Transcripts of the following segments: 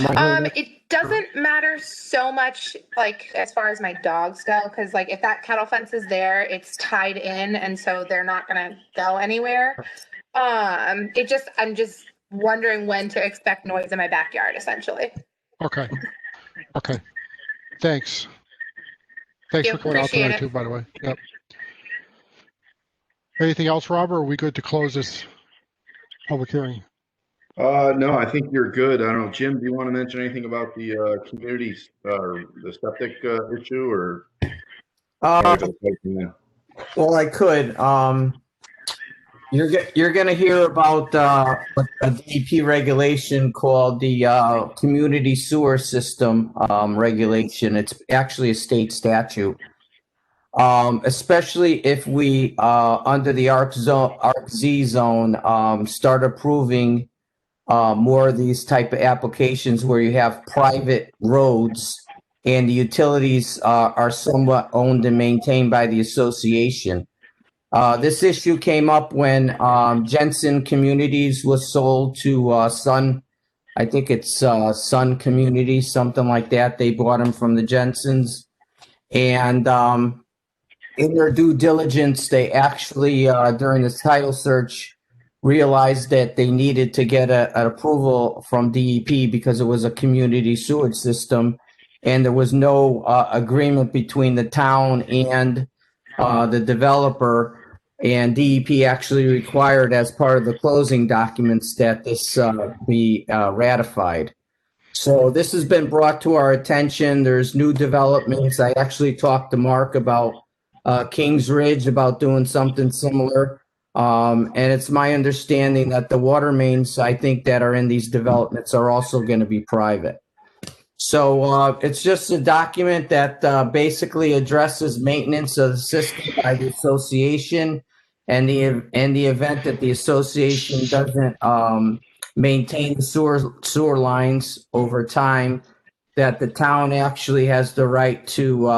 Am I hearing that? It doesn't matter so much, like as far as my dogs go, because like if that cattle fence is there, it's tied in, and so they're not gonna go anywhere. I'm just wondering when to expect noise in my backyard, essentially. Okay. Okay. Thanks. Thanks You for coming out appreciate tonight it. too, by the way. Yep. Anything else, Rob, or are we good to close this public hearing? No, I think you're good. I don't know, Jim, do you want to mention anything about the communities or the septic issue or? Well, I could. You're gonna hear about a DEP regulation called the Community Sewer System regulation. It's actually a state statute. Especially if we under the ARC-Z zone start approving more of these type of applications where you have private roads and the utilities are somewhat owned and maintained by the association. This issue came up when Jensen Communities was sold to Sun. I think it's Sun Communities, something like that. They bought them from the Jensens. And in their due diligence, they actually, during the title search, realized that they needed to get an approval from DEP because it was a community sewage system. And there was no agreement between the town and the developer. And DEP actually required, as part of the closing documents, that this be ratified. So this has been brought to our attention. There's new developments. I actually talked to Mark about Kings Ridge about doing something similar. And it's my understanding that the water mains, I think, that are in these developments are also going to be private. So it's just a document that basically addresses maintenance of the system by the association, and the event that the association doesn't maintain the sewer lines over time, that the town actually has the right to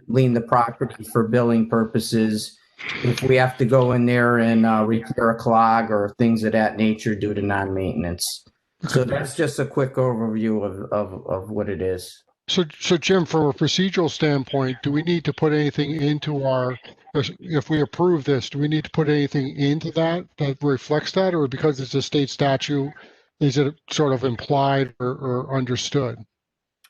lien the property for billing purposes if we have to go in there and repair a clog or things of that nature due to non-maintenance. So that's just a quick overview of what it is. So Jim, from a procedural standpoint, do we need to put anything into our, if we approve this, do we need to put anything into that reflects that, or because it's a state statute, is it sort of implied or understood?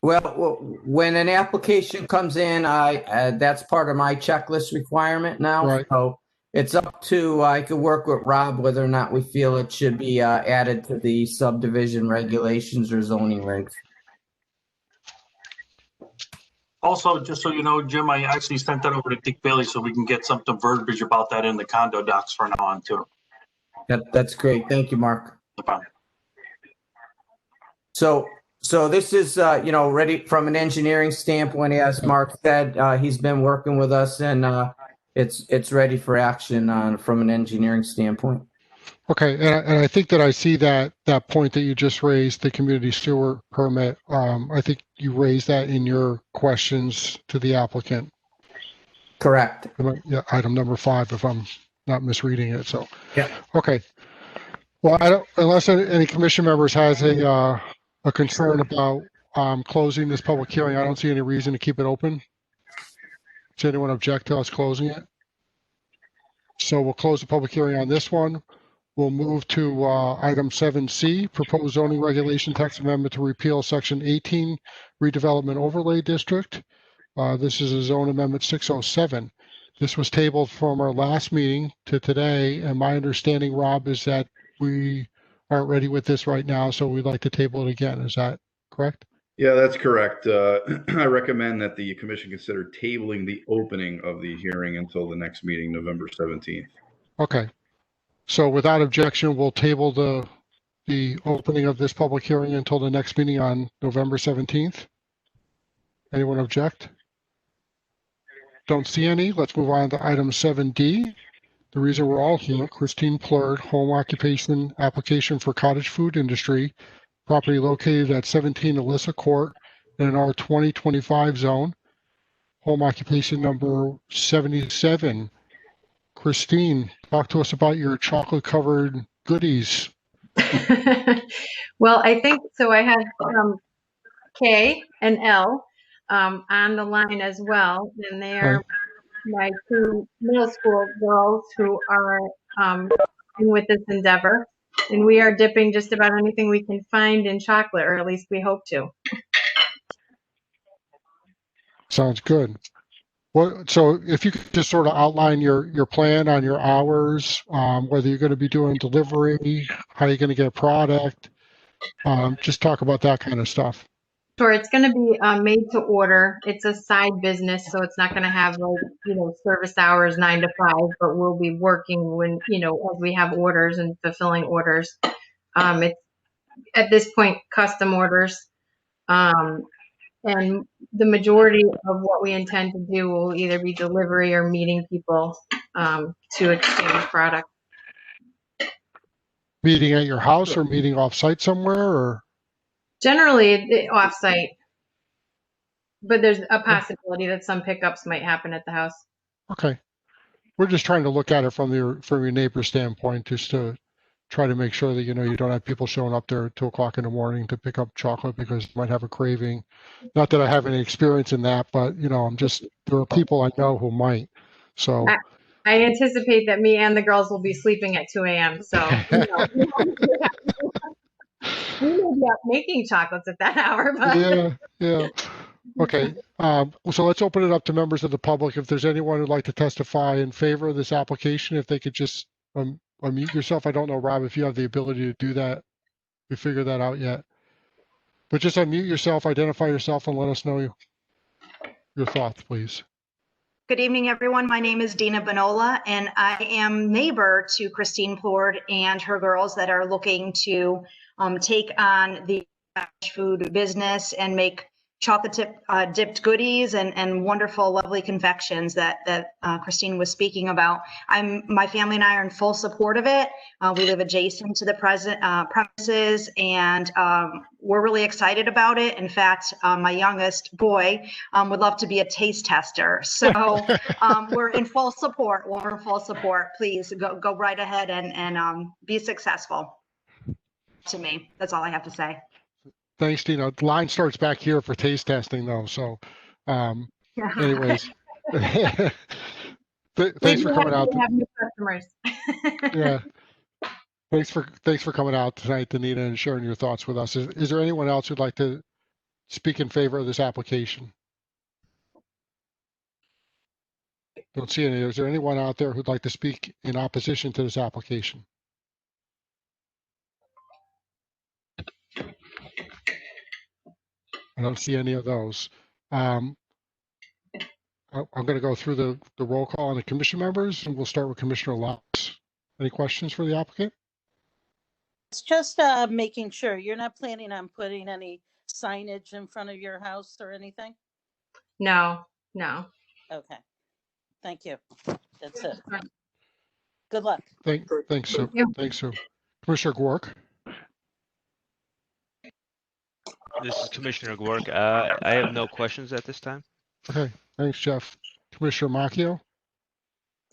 Well, when an application comes in, that's part of my checklist requirement now. Right. So it's up to, I could work with Rob whether or not we feel it should be added to the subdivision regulations or zoning regs. Also, just so you know, Jim, I actually sent that over to Dick Bailey so we can get something verbiage about that in the condo docs from now on too. That's great. Thank you, Mark. No problem. So this is, ready from an engineering standpoint, as Mark said. He's been working with us, and it's ready for action from an engineering standpoint. Okay, and I think that I see that point that you just raised, the community sewer permit. I think you raised that in your questions to the applicant. Correct. Yeah, item number 5, if I'm not misreading it. So yeah. Okay. Well, I don't, unless any commission members has a concern about closing this public hearing, I don't see any reason to keep it open. Does anyone object to us closing it? So we'll close the public hearing on this one. We'll move to item 7C, proposed zoning regulation text amendment to repeal section 18 redevelopment overlay district. This is a zone amendment 607. This was tabled from our last meeting to today, and my understanding, Rob, is that we aren't ready with this right now, so we'd like to table it again. Is that correct? Yeah, that's correct. I recommend that the commission consider tabling the opening of the hearing until the next meeting, November 17th. Okay. So without objection, we'll table the opening of this public hearing until the next meeting on November 17th. Anyone object? Don't see any. Let's move on to item 7D. The reason we're all here, Christine Plurd, home occupation application for cottage food industry, property located at 17 Alyssa Court in an R2025 zone. Home occupation number 77. Christine, talk to us about your chocolate-covered goodies Well, I think so. I have K and L on the line as well, and they are my two middle school girls who are with this endeavor. And we are dipping just about anything we can find in chocolate, or at least we hope to. Sounds good. So if you could just sort of outline your plan on your hours, whether you're going to be doing delivery, how you're going to get product, just talk about that kind of stuff. Sure, it's going to be made to order. It's a side business, so it's not going to have service hours 9 to 5, but we'll be working when as we have orders and fulfilling orders. It's at this point custom orders, and the majority of what we intend to do will either be delivery or meeting people to exchange product. Meeting at your house or meeting off-site somewhere, or? Generally off-site, but there's a possibility that some pickups might happen at the house. Okay. We're just trying to look at it from your neighbor's standpoint, just to try to make sure that, you don't have people showing up there at 2 o'clock in the morning to pick up chocolate because they might have a craving. Not that I have any experience in that, but, there are people I know who might. So I anticipate that me and the girls will be sleeping at 2 a.m. So we may be up making chocolates at that hour. But yeah. Okay. So let's open it up to members of the public. If there's anyone who'd like to testify in favor of this application, if they could just unmute yourself. I don't know, Rob, if you have the ability to do that. We figured that out yet. But just unmute yourself, identify yourself, and let us know your thoughts, please. Good evening, everyone. My name is Dina Bonola, and I am neighbor to Christine Plord and her girls that are looking to take on the food business and make chocolate dipped goodies and wonderful, lovely confections that Christine was speaking about. My family and I are in full support of it. We live adjacent to the premises, and we're really excited about it. In fact, my youngest boy would love to be a taste tester. So we're in full support. We're in full support. Please go right ahead and be successful. To me, that's all I have to say. Thanks, Dina. The line starts back here for taste testing, though. So, anyways, thanks for coming out. Have new customers. Yeah, thanks for coming out tonight, Danita, and sharing your thoughts with us. Is there anyone else who'd like to speak in favor of this application? Don't see any. Is there anyone out there who'd like to speak in opposition to this application? I don't see any of those. I'm going to go through the roll call on the commission members, and we'll start with Commissioner Laux. Any questions for the applicant? It's just making sure you're not planning on putting any signage in front of your house or anything? No. Okay. Thank you. That's it. Good luck. Thanks, Sue. Thanks, Sue. Commissioner Gwark. This is Commissioner Gwark. I have no questions at this time. Okay, thanks, Jeff. Commissioner Macchio.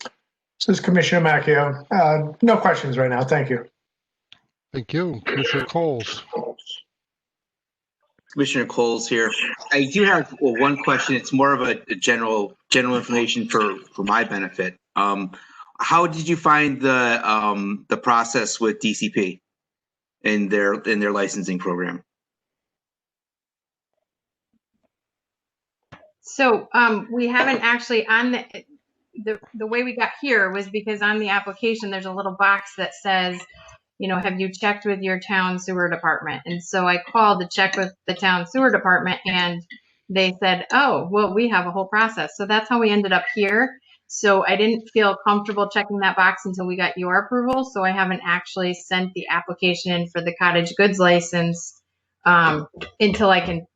This is Commissioner Macchio. No questions right now. Thank you. Thank you. Commissioner Coles. Commissioner Coles here. I do have one question. It's more of a general information for my benefit. How did you find the process with DCP in their licensing program? So we haven't actually on the way we got here was because on the application there's a little box that says, have you checked with your town sewer department? And so I called to check with the town sewer department, and they said, oh, well, we have a whole process. So that's how we ended up here. So I didn't feel comfortable checking that box until we got your approval. So I haven't actually sent the application in for the cottage goods license until I can,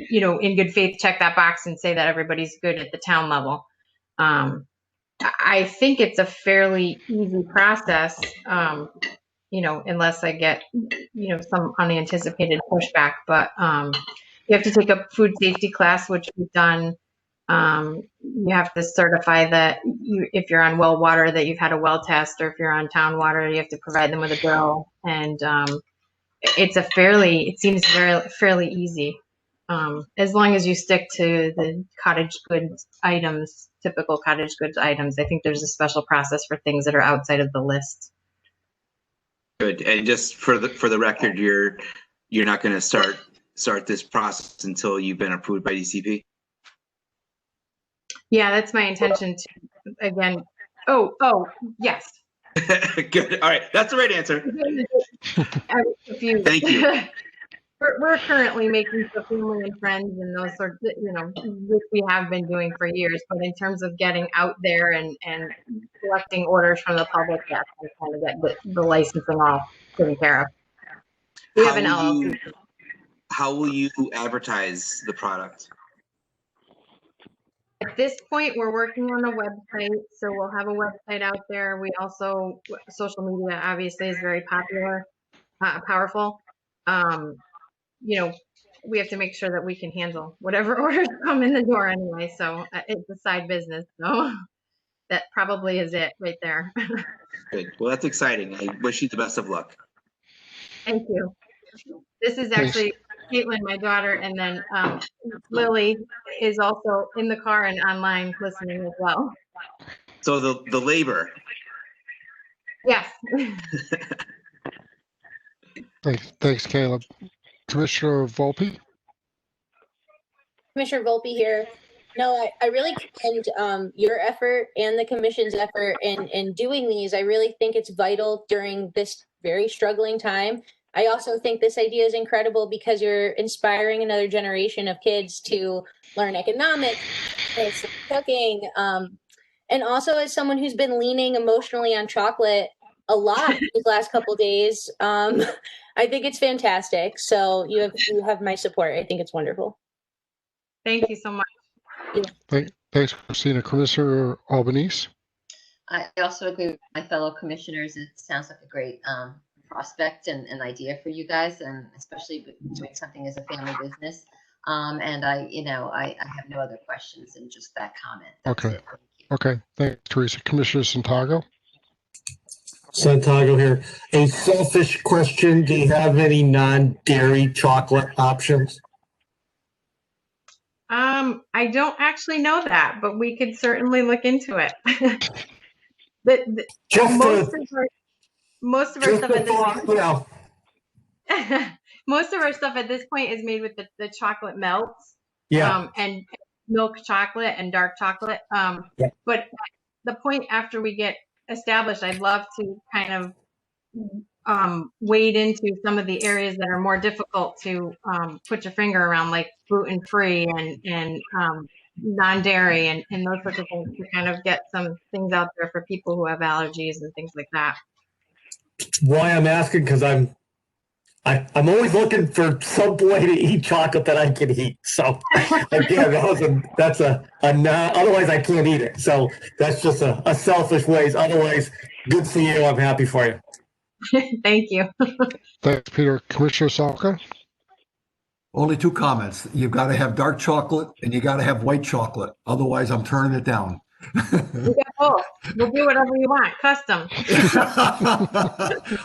in good faith, check that box and say that everybody's good at the town level. I think it's a fairly easy process, unless I get, some unanticipated pushback. But you have to take a food safety class, which we've done. You have to certify that if you're on well water, that you've had a well test, or if you're on town water, you have to provide them with a bill. and it seems fairly easy. As long as you stick to the cottage goods items, typical cottage goods items. I think there's a special process for things that are outside of the list. Good. And just for the record, you're not going to start this process until you've been approved by DCP? Yeah, that's my intention to, again. Oh, yes. Good. All right. That's the right answer. I was confused. Thank you. We're currently making for family and friends and those sorts of, which we have been doing for years. But in terms of getting out there and collecting orders from the public, yes, we kind of get the licensing all taken care of. We have an LLC. How will you advertise the product? At this point, we're working on a website, so we'll have a website out there. We also, social media obviously is very popular, powerful. We have to make sure that we can handle whatever orders come in the door anyway. So it's a side business. So that probably is it right there. Good. Well, that's exciting. I wish you the best of luck. Thank you. This is actually Caitlin, my daughter, and then Lily is also in the car and online listening as well. So the labor. Yes. Thanks, Caleb. Commissioner Volpe? Commissioner Volpe here. No, I really commend your effort and the commission's effort in doing these. I really think it's vital during this very struggling time. I also think this idea is incredible because you're inspiring another generation of kids to learn economics, cooking, and also as someone who's been leaning emotionally on chocolate a lot these last couple of days, I think it's fantastic. So you have my support. I think it's wonderful. Thank you so much. Thanks, Christina. Commissioner Albanese? I also agree with my fellow commissioners. It sounds like a great prospect and an idea for you guys, and especially doing something as a family business. And I have no other questions than just that comment. That's Okay. it. Okay. Thanks, Teresa. Commissioner Santago? Santago here. A selfish question. Do you have any non-dairy chocolate options? I don't actually know that, but we could certainly look into it. Most of our stuff at this most of our stuff at this point is made with the chocolate melts. Yeah. And milk chocolate and dark chocolate. Yeah. But the point after we get established, I'd love to kind of wade into some of the areas that are more difficult to put your finger around, like gluten-free and non-dairy and those sorts of things, to kind of get some things out there for people who have allergies and things like that. Why I'm asking, because I'm always looking for some way to eat chocolate that I can eat. So again, that's a otherwise I can't eat it. So that's just a selfish ways. Otherwise, good for you. I'm happy for you. Thank you. Thanks, Peter. Commissioner Salka? Only two comments. You've got to have dark chocolate and you got to have white chocolate. Otherwise, I'm turning it down. We got both. We'll do whatever you want. Custom.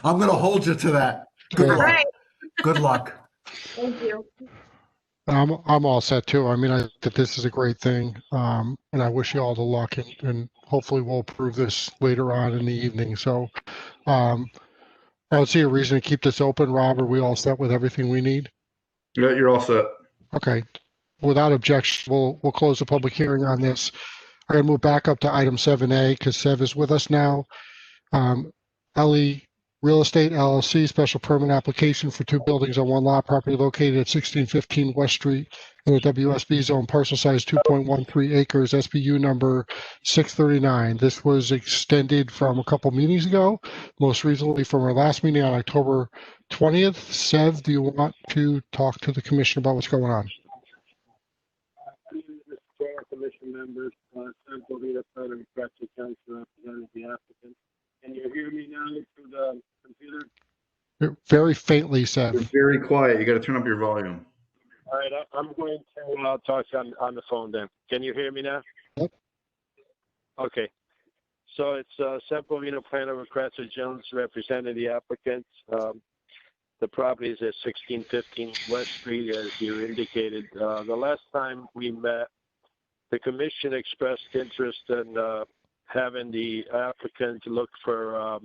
I'm going to hold you to that. Good All luck. right. Good luck. Thank you. I'm all set too. I mean, I think that this is a great thing, and I wish you all the luck, and hopefully we'll approve this later on in the evening. So I don't see a reason to keep this open. Rob, are we all set with everything we need? Yeah, you're all set. Okay. Without objection, we'll close the public hearing on this. I'm going to move back up to item 7A because Sev is with us now. LE Real Estate LLC special permit application for 2 buildings on 1 lot, property located at 1615 West Street in the WSB zone, parcel size 2.13 acres, SBU number 639. This was extended from a couple meetings ago, most recently from our last meeting on October 20th. Sev, do you want to talk to the commission about what's going on? Mr. Chair, commission members, Sev Govita, Southern Preston County, representing the applicant. Can you hear me now through the computer? You're very faintly, Sev. You're very quiet. You got to turn up your volume. All right, I'm going to talk on the phone then. Can you hear me now? Yep. Okay. So it's San Bovino planner with Cratchit Jones representing the applicant. The property is at 1615 West Street, as you indicated. The last time we met, the commission expressed interest in having the applicant look for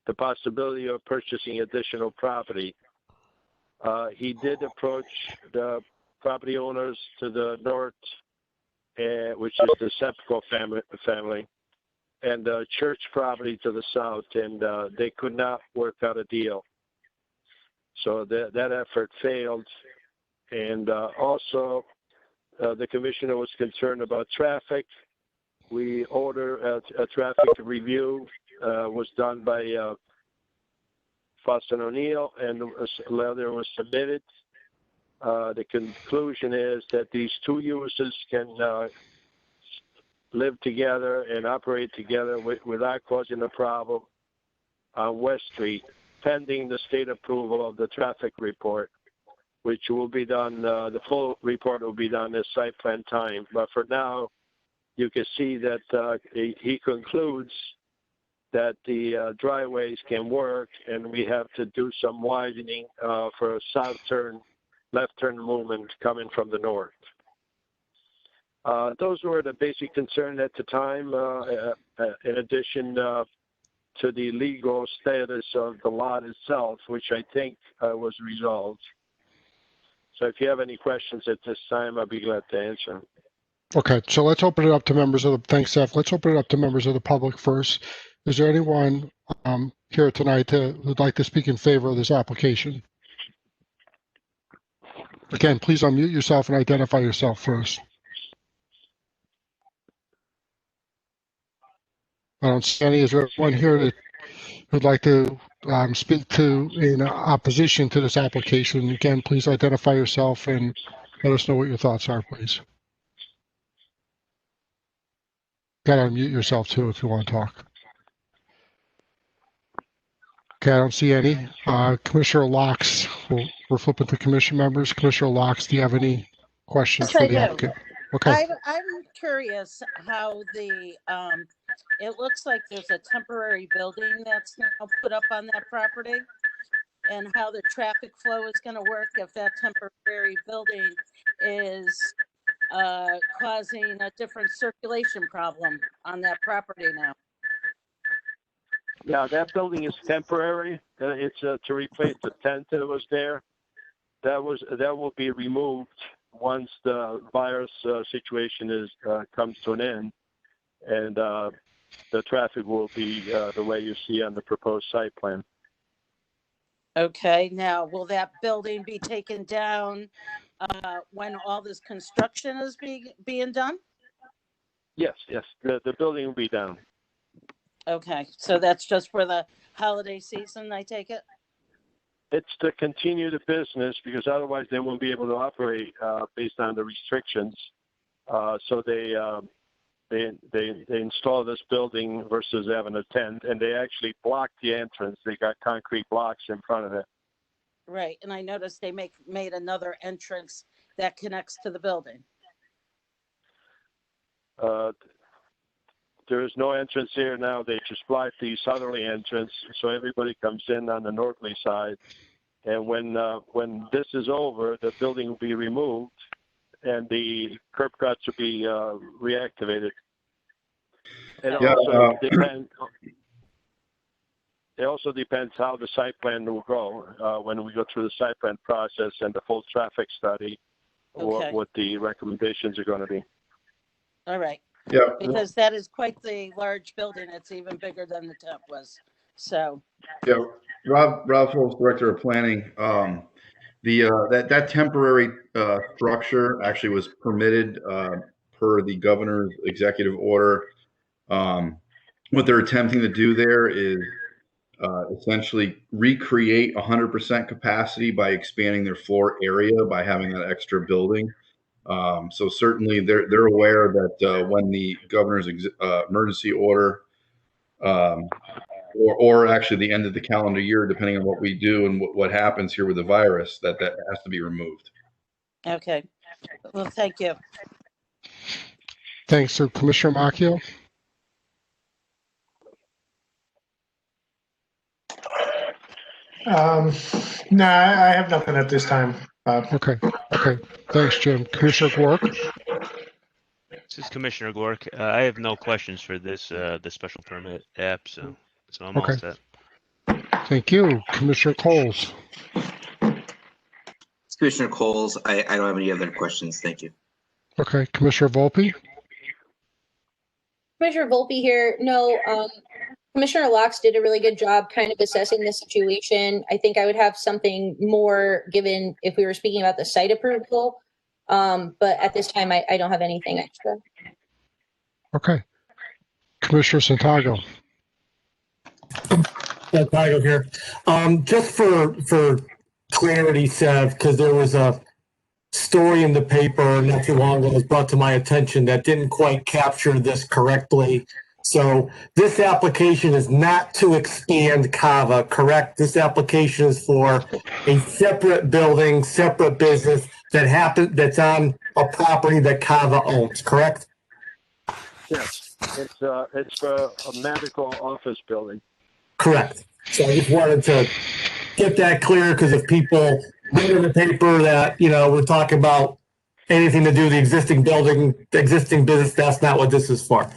the possibility of purchasing additional property. He did approach the property owners to the north, which is the Sepco family, and the church property to the south, and they could not work out a deal. So that effort failed. And also, the commissioner was concerned about traffic. We ordered a traffic review, was done by Foston O'Neill, and a letter was submitted. The conclusion is that these two uses can live together and operate together without causing a problem on West Street, pending the state approval of the traffic report, which will be done, the full report will be done at site plan time. But for now, you can see that he concludes that the driveways can work, and we have to do some widening for a south turn, left turn movement coming from the north. Those were the basic concerns at the time, in addition to the legal status of the lot itself, which I think was resolved. So if you have any questions at this time, I'll be glad to answer. Okay, so let's open it up to members of the, thanks, Seth. Let's open it up to members of the public first. Is there anyone here tonight who'd like to speak in favor of this application? Again, please unmute yourself and identify yourself first. I don't see any. Is there anyone here that would like to speak to in opposition to this application? Again, please identify yourself and let us know what your thoughts are, please. Got to unmute yourself too if you want to talk. Okay, I don't see any. Commissioner Locks, we're flipping to commission members. Commissioner Locks, do you have any questions Yes, for I the do. applicant? Okay. I'm curious how the, it looks like there's a temporary building that's now put up on that property, and how the traffic flow is going to work if that temporary building is causing a different circulation problem on that property now. Yeah, that building is temporary. It's to replace the tent that was there. That will be removed once the virus situation comes to an end, and the traffic will be the way you see on the proposed site plan. Okay, now will that building be taken down when all this construction is being done? Yes, the building will be down. Okay, so that's just for the holiday season, I take it? It's to continue the business, because otherwise they won't be able to operate based on the restrictions. So they install this building versus having a tent, and they actually block the entrance. They got concrete blocks in front of it. Right, and I noticed they made another entrance that connects to the building. There is no entrance here now. They just block the southerly entrance, so everybody comes in on the northerly side. And when this is over, the building will be removed, and the curb cuts will be reactivated. And it also depends how the site plan will go when we go through the site plan process and the full traffic study. Okay. What the recommendations are going to be. All right. Yeah. Because that is quite the large building. It's even bigger than the tent was. So. Yeah, Rob Phillips, Director of Planning. That temporary structure actually was permitted per the governor's executive order. What they're attempting to do there is essentially recreate 100% capacity by expanding their floor area by having that extra building. So certainly they're aware that when the governor's emergency order, or actually the end of the calendar year, depending on what we do and what happens here with the virus, that has to be removed. Okay. Well, thank you. Thanks. So Commissioner Macchio? No, I have nothing at this time, Bob. Okay, okay. Thanks, Jim. Commissioner Gwark? This is Commissioner Gork. I have no questions for this the special permit app, so I'm all Okay. set. Thank you. Commissioner Coles? Commissioner Coles, I don't have any other questions. Thank you. Okay. Commissioner Volpe? Commissioner Volpe here. No, Commissioner Locks did a really good job kind of assessing the situation. I think I would have something more given if we were speaking about the site approval. But at this time, I don't have anything extra. Okay. Commissioner Santago? Tiger here. Just for clarity, Sev, because there was a story in the paper not too long ago that was brought to my attention that didn't quite capture this correctly. So this application is not to expand Kava, correct? This application is for a separate building, separate business that's on a property that Kava owns, correct? Yes, it's for a medical office building. Correct. So I just wanted to get that clear because if people read in the paper that, we're talking about anything to do with the existing building, the existing business, that's not what this is for.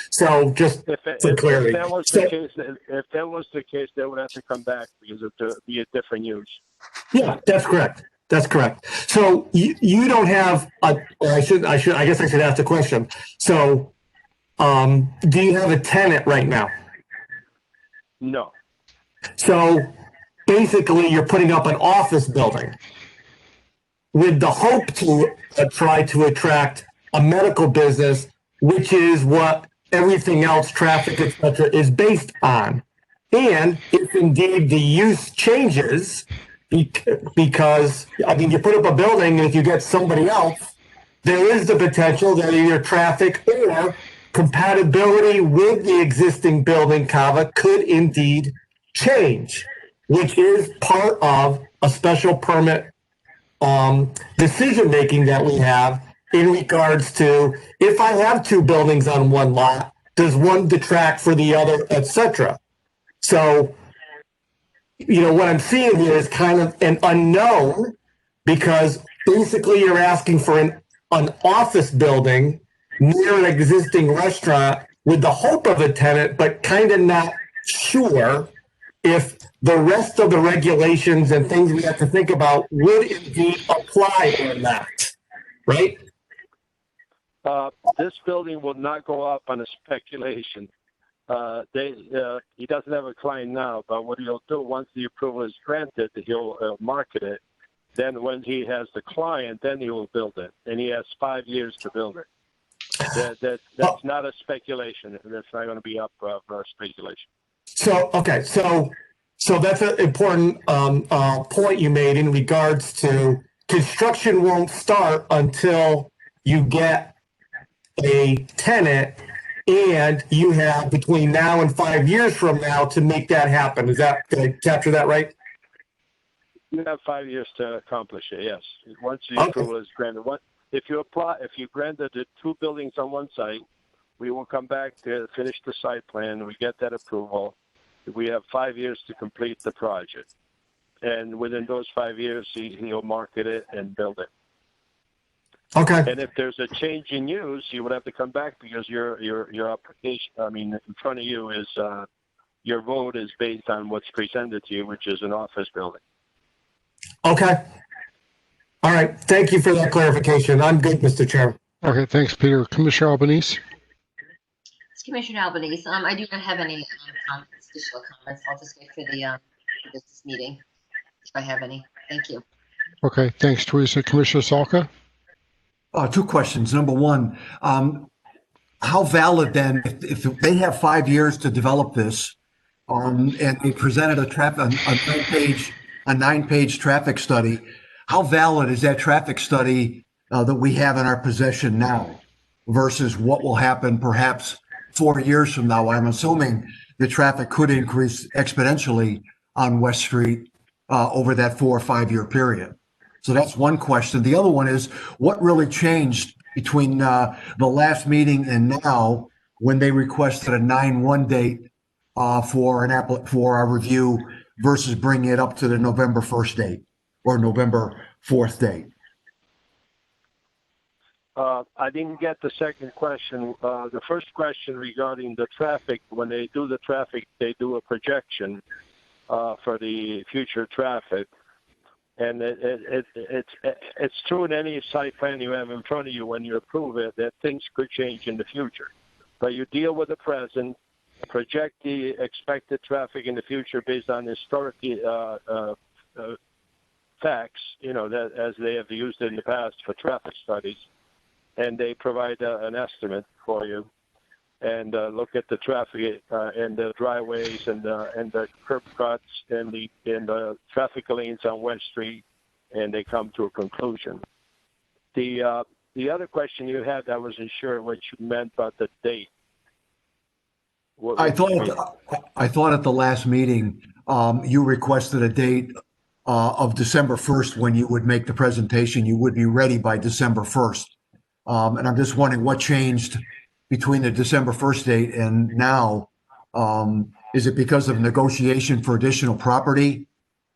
So just for clarity. If that was the case, they would have to come back because it would be a different use. Yeah, that's correct. That's correct. So you don't have I guess I should ask the question. So do you have a tenant right now? No. So basically you're putting up an office building with the hope to try to attract a medical business, which is what everything else, traffic, etc., is based on. And if indeed the use changes, because, you put up a building and if you get somebody else, there is the potential that either traffic or compatibility with the existing building, Kava, could indeed change, which is part of a special permit decision-making that we have in regards to if I have two buildings on one lot, does one detract for the other, etc. So, what I'm seeing here is kind of an unknown because basically you're asking for an office building near an existing restaurant with the hope of a tenant, but kind of not sure if the rest of the regulations and things we have to think about would indeed apply or not, right? This building will not go up on a speculation. He doesn't have a client now, but what he'll do once the approval is granted, he'll market it. Then when he has the client, then he will build it, and he has 5 years to build it. That's not a speculation. That's not going to be up for speculation. So that's an important point you made in regards to construction won't start until you get a tenant, and you have between now and 5 years from now to make that happen. Did I capture that right? You have 5 years to accomplish it. Yes, once the approval is granted. If you granted the two buildings on one site, we will come back to finish the site plan. We get that approval. We have 5 years to complete the project, and within those 5 years, he'll market it and build it. Okay. And if there's a change in use, you would have to come back because your application, in front of you is your vote is based on what's presented to you, which is an office building. Okay. All right. Thank you for that clarification. I'm good, Mr. Chairman. Okay, thanks, Peter. Commissioner Albanese? It's Commissioner Albanese. I do not have any additional comments. I'll just wait for the business meeting if I have any. Thank you. Okay, thanks, Teresa. Commissioner Salka? Two questions. Number one, how valid then, if they have 5 years to develop this, and they presented a nine-page traffic study, how valid is that traffic study that we have in our possession now versus what will happen perhaps 4 years from now? I'm assuming the traffic could increase exponentially on West Street over that 4 or 5 year period. So that's one question. The other one is, what really changed between the last meeting and now when they requested a 9/1 date for our review versus bringing it up to the November 1st date or November 4th date? I didn't get the second question. The first question regarding the traffic, when they do the traffic, they do a projection for the future traffic. And it's true in any site plan you have in front of you when you approve it that things could change in the future. But you deal with the present, project the expected traffic in the future based on historic facts, that as they have used in the past for traffic studies. And they provide an estimate for you, and look at the traffic and the driveways and the curb cuts and the traffic lanes on West Street, and they come to a conclusion. The other question you had, I wasn't sure what you meant about the date. I thought at the last meeting, you requested a date of December 1st when you would make the presentation. You would be ready by December 1st. And I'm just wondering what changed between the December 1st date and now. Is it because of negotiation for additional property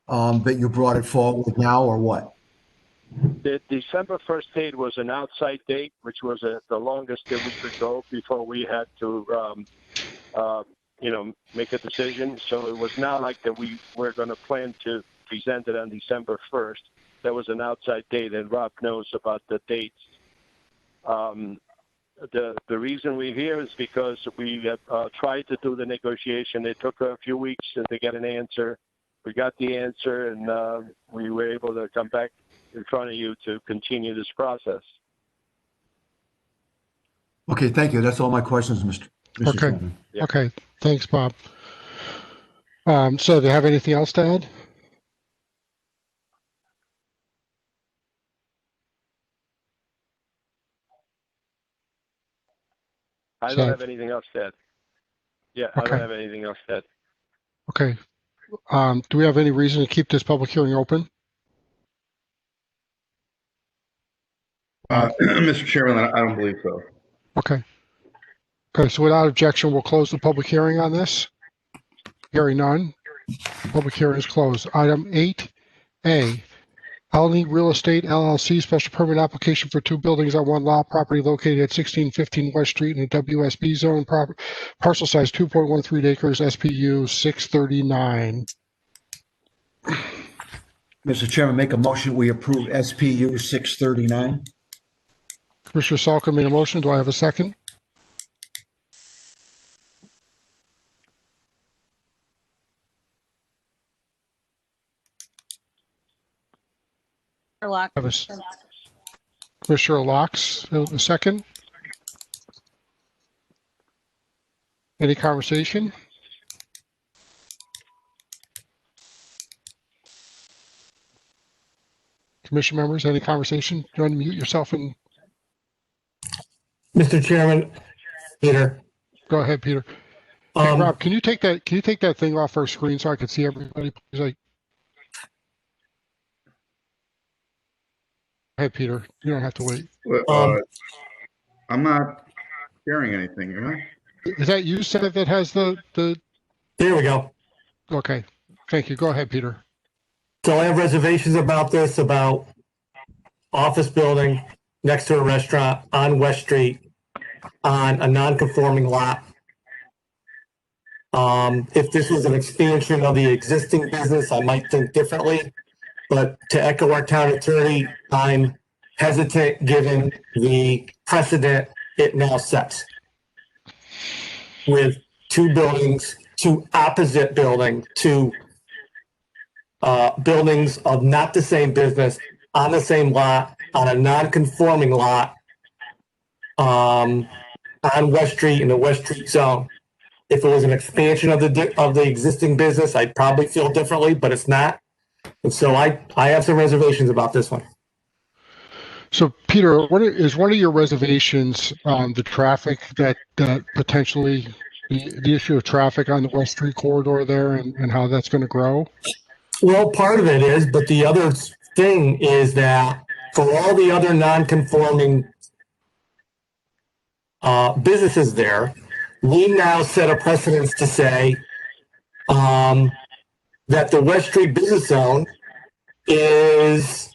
that you brought it forward now, or what? The December 1st date was an outside date, which was the longest that we could go before we had to, make a decision. So it was not like that we were going to plan to present it on December 1st. That was an outside date, and Rob knows about the dates. The reason we're here is because we have tried to do the negotiation. It took a few weeks to get an answer. We got the answer, and we were able to come back in front of you to continue this process. Okay, thank you. That's all my questions, Mr. Okay. Chairman. Yeah. Okay. Thanks, Bob. So do you have anything else to add? I don't have anything else to add. Yeah, I don't have anything else to add. Okay. Do we have any reason to keep this public hearing open? Mr. Chairman, I don't believe so. Okay. Okay, so without objection, we'll close the public hearing on this. Hearing none. Public hearing is closed. Item 8A, Alney Real Estate LLC special permit application for 2 buildings on 1 lot, property located at 1615 West Street in the WSB zone, parcel size 2.13 acres, SPU 639. Mr. Chairman, make a motion, we approve SPU 639. Commissioner Salkin made a motion. Do I have a second? Lock. I have Commissioner Locks, a second. Any conversation? Commission members, any conversation? Do you want to mute yourself and Mr. Chairman, Peter. go ahead, Peter? Hey, Rob, can you take that thing off our screen so I can see everybody? Please? Hey, Peter, you don't have to wait. I'm not hearing anything, am I? Is that you, Senate, that has the? There we go. Okay, thank you. Go ahead, Peter. So I have reservations about this, about office building next to a restaurant on West Street on a non-conforming lot. If this was an expansion of the existing business, I might think differently. But to echo our town attorney, I'm hesitant given the precedent it now sets. With 2 buildings, 2 opposite buildings, 2 buildings of not the same business on the same lot, on a non-conforming lot, on West Street in the West Street zone. If it was an expansion of the existing business, I'd probably feel differently, but it's not. And so I have some reservations about this one. So, Peter, is one of your reservations the traffic that potentially the issue of traffic on the West Street corridor there and how that's going to grow? Well, part of it is, but the other thing is that for all the other non-conforming businesses there, we now set a precedence to say that the West Street Business Zone is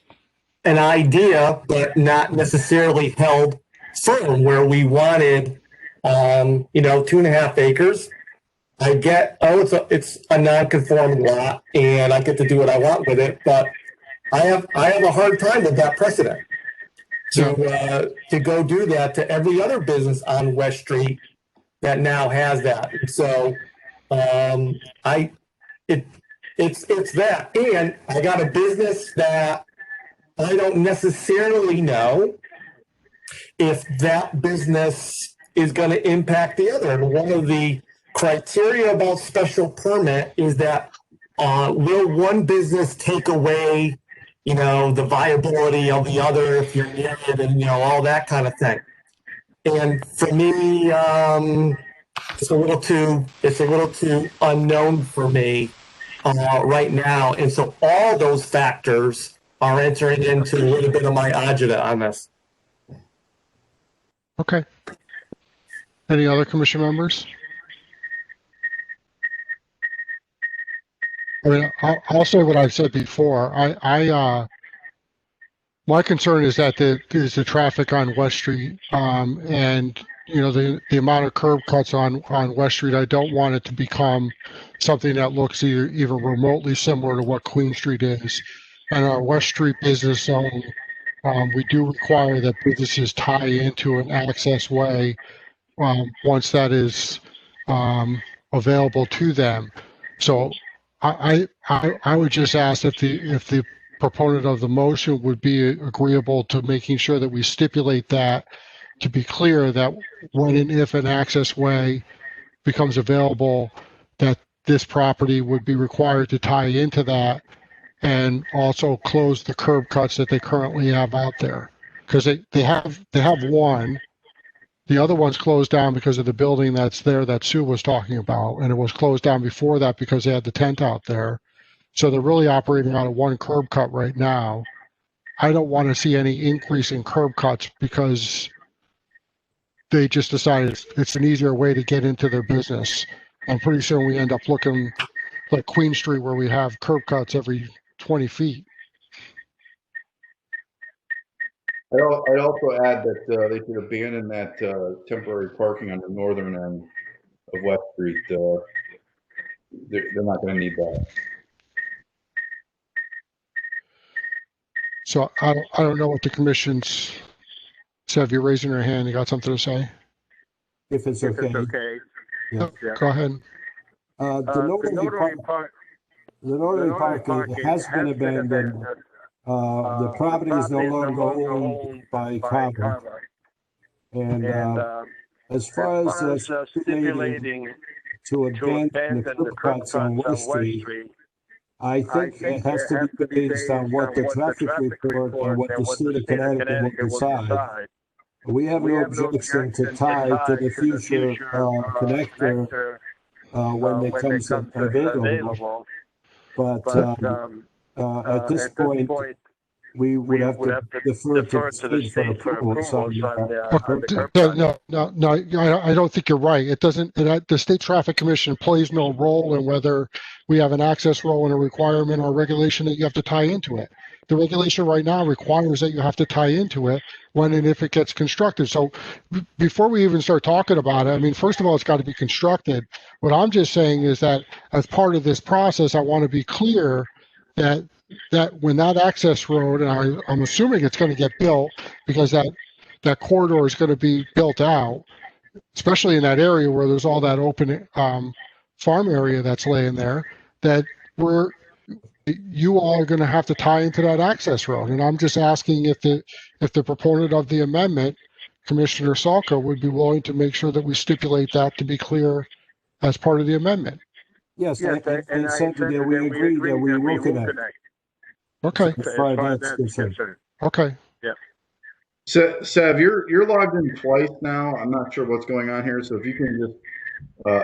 an idea, but not necessarily held firm, where we wanted, 2.5 acres. I get, it's a non-conforming lot, and I get to do what I want with it, but I have a hard time with that precedent to go do that to every other business on West Street that now has that. So, it's that, and I got a business that I don't necessarily know if that business is going to impact the other. And one of the criteria about special permit is that will one business take away, the viability of the other if you're near it, and all that kind of thing. And for me, it's a little too unknown for me right now. And so all those factors are entering into a little bit of my agita on this. Okay. Any other commission members? I mean, I'll say what I've said before. My concern is that the traffic on West Street, and the amount of curb cuts on West Street. I don't want it to become something that looks even remotely similar to what Queen Street is. And our West Street business zone, we do require that businesses tie into an access way once that is available to them. So I would just ask if the proponent of the motion would be agreeable to making sure that we stipulate that, to be clear that when and if an access way becomes available, that this property would be required to tie into that and also close the curb cuts that they currently have out there. Because they have one. The other one's closed down because of the building that's there that Sue was talking about, and it was closed down before that because they had the tent out there. So they're really operating out of one curb cut right now. I don't want to see any increase in curb cuts because they just decided it's an easier way to get into their business. And pretty soon we end up looking like Queen Street, where we have curb cuts every 20 feet. I'd also add that they should abandon that temporary parking on the northern end of West Street. They're not going to need that. So I don't know what the commission's. So if you're raising your hand, you got something to say? If it's okay. Yeah. Go ahead. The northern parking has been abandoned. The property is no longer owned by Carver. And as far as stipulating to abandon the curb cuts on West Street, I think it has to be based on what the traffic report and what the state of Connecticut will decide. We have no objection to tie to the future connector when it comes available. But at this point, we would have to defer to the state for approval. No, I don't think you're right. It doesn't. The State Traffic Commission plays no role in whether we have an access role and a requirement or regulation that you have to tie into it. The regulation right now requires that you have to tie into it when and if it gets constructed. So before we even start talking about it, I mean, first of all, it's got to be constructed. What I'm just saying is that as part of this process, I want to be clear that when that access road, and I'm assuming it's going to get built because that corridor is going to be built out, especially in that area where there's all that open farm area that's laying there, that you all are going to have to tie into that access road. And I'm just asking if the proponent of the amendment, Commissioner Salka, would be willing to make sure that we stipulate that to be clear as part of the amendment. Yes, and said that we agree that we will connect. Okay. Okay. Yeah. So, Sev, you're logged in twice now. I'm not sure what's going on here. So if you can just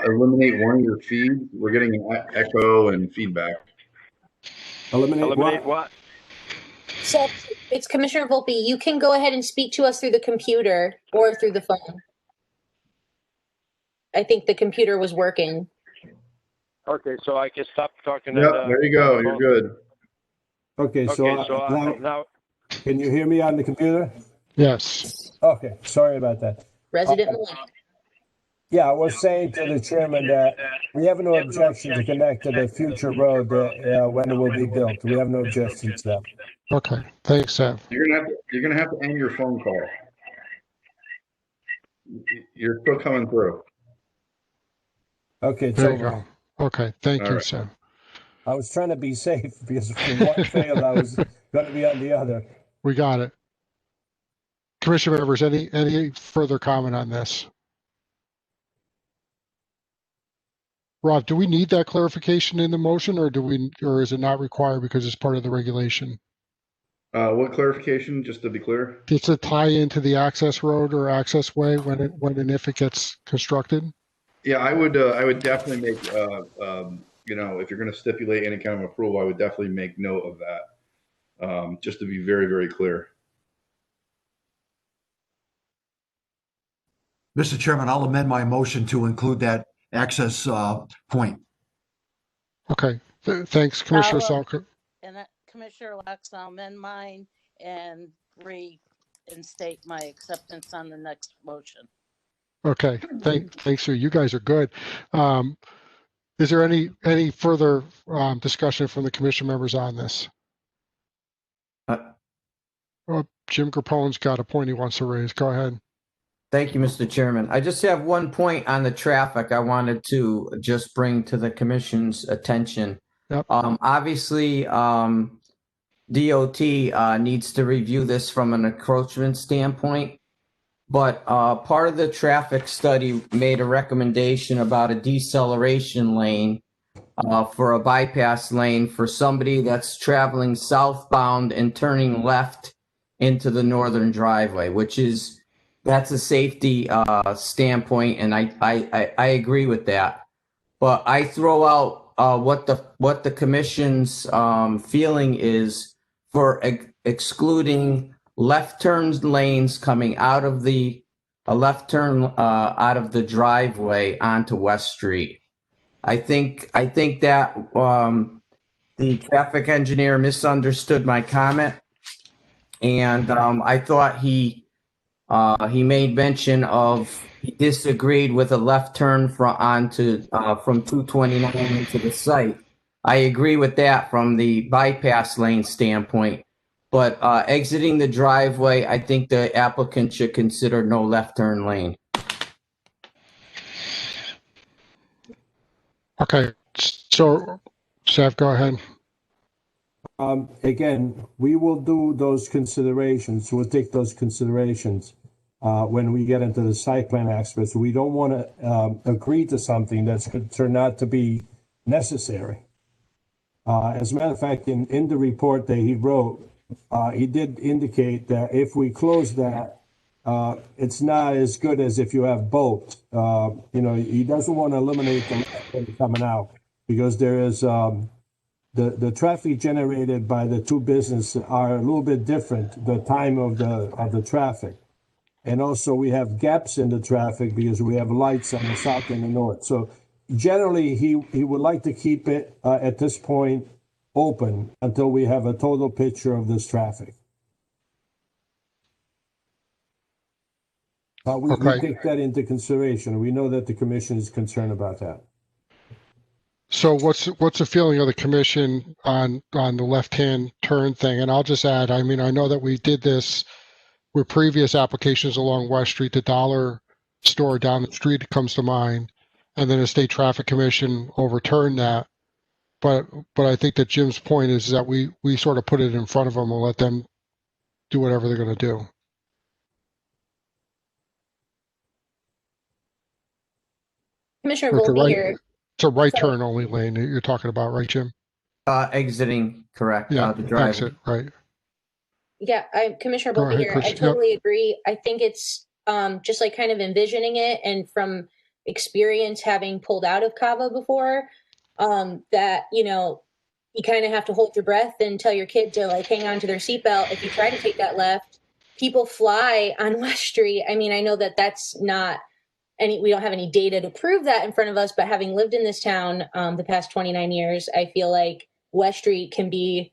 eliminate one of your feeds, we're getting an echo and feedback. Eliminate what? So it's Commissioner Volpe. You can go ahead and speak to us through the computer or through the phone. I think the computer was working. Okay, so I can stop talking. Yep, there you go. You're good. Okay, now, can you hear me on the computer? Yes. Okay, sorry about that. Resident Malone. Yeah, I was saying to the chairman that we have no objection to connect to the future road when it will be built. We have no objection to that. Okay. Thanks, Sam. You're gonna have to end your phone call. You're still coming through. Okay, it's There you over. go. Okay. Thank All you, right. Sam. I was trying to be safe because if one failed, I was going to be on the other. We got it. Commissioner members, any further comment on this? Rob, do we need that clarification in the motion, or is it not required because it's part of the regulation? What clarification, just to be clear? It's a tie into the access road or access way when and if it gets constructed? Yeah, I would definitely make, if you're going to stipulate any kind of approval, I would definitely make note of that, just to be very, very clear. Mr. Chairman, I'll amend my motion to include that access point. Okay. Thanks, Commissioner Salker. And Commissioner Locke, I'll amend mine and reinstate my acceptance on the next motion. Okay. Thanks, sir. You guys are good. Is there any further discussion from the commission members on this? Jim Grapone's got a point he wants to raise. Go ahead. Thank you, Mr. Chairman. I just have one point on the traffic I wanted to just bring to the commission's attention. Yep. Obviously, DOT needs to review this from an encroachment standpoint, but part of the traffic study made a recommendation about a deceleration lane for a bypass lane for somebody that's traveling southbound and turning left into the northern driveway, that's a safety standpoint, and I agree with that. But I throw out what the commission's feeling is for excluding left turn lanes coming out of the left turn out of the driveway onto West Street. I think that the traffic engineer misunderstood my comment, and I thought he made mention of he disagreed with a left turn from 229 into the site. I agree with that from the bypass lane standpoint, but exiting the driveway, I think the applicant should consider no left turn lane. Okay. So, Seth, go ahead. Again, we will do those considerations. We'll take those considerations when we get into the site plan aspects. We don't want to agree to something that's going to turn out to be necessary. As a matter of fact, in the report that he wrote, he did indicate that if we close that, it's not as good as if you have both. He doesn't want to eliminate the left turn coming out because there is the traffic generated by the two businesses are a little bit different, the time of the traffic. And also we have gaps in the traffic because we have lights on the south and the north. So generally he would like to keep it at this point open until we have a total picture of this traffic. We take that into consideration. We know that the commission is concerned about that. So what's the feeling of the commission on the left-hand turn thing? And I'll just add, I mean, I know that we did this with previous applications along West Street. The dollar store down the street comes to mind, and then the State Traffic Commission overturned that. But I think that Jim's point is that we sort of put it in front of them and let them do whatever they're going to do. Commissioner Volpe here. It's a right turn only lane that you're talking about, right, Jim? Exiting, correct. Yeah, the driveway. exit, right. Yeah, Commissioner Go Volpe ahead, here. Chris. I Yep. totally agree. I think it's just like kind of envisioning it, and from experience having pulled out of Cava before, that you kind of have to hold your breath and tell your kid to like hang on to their seatbelt. If you try to take that left, people fly on West Street. I mean, I know that that's not we don't have any data to prove that in front of us, but having lived in this town the past 29 years, I feel like West Street can be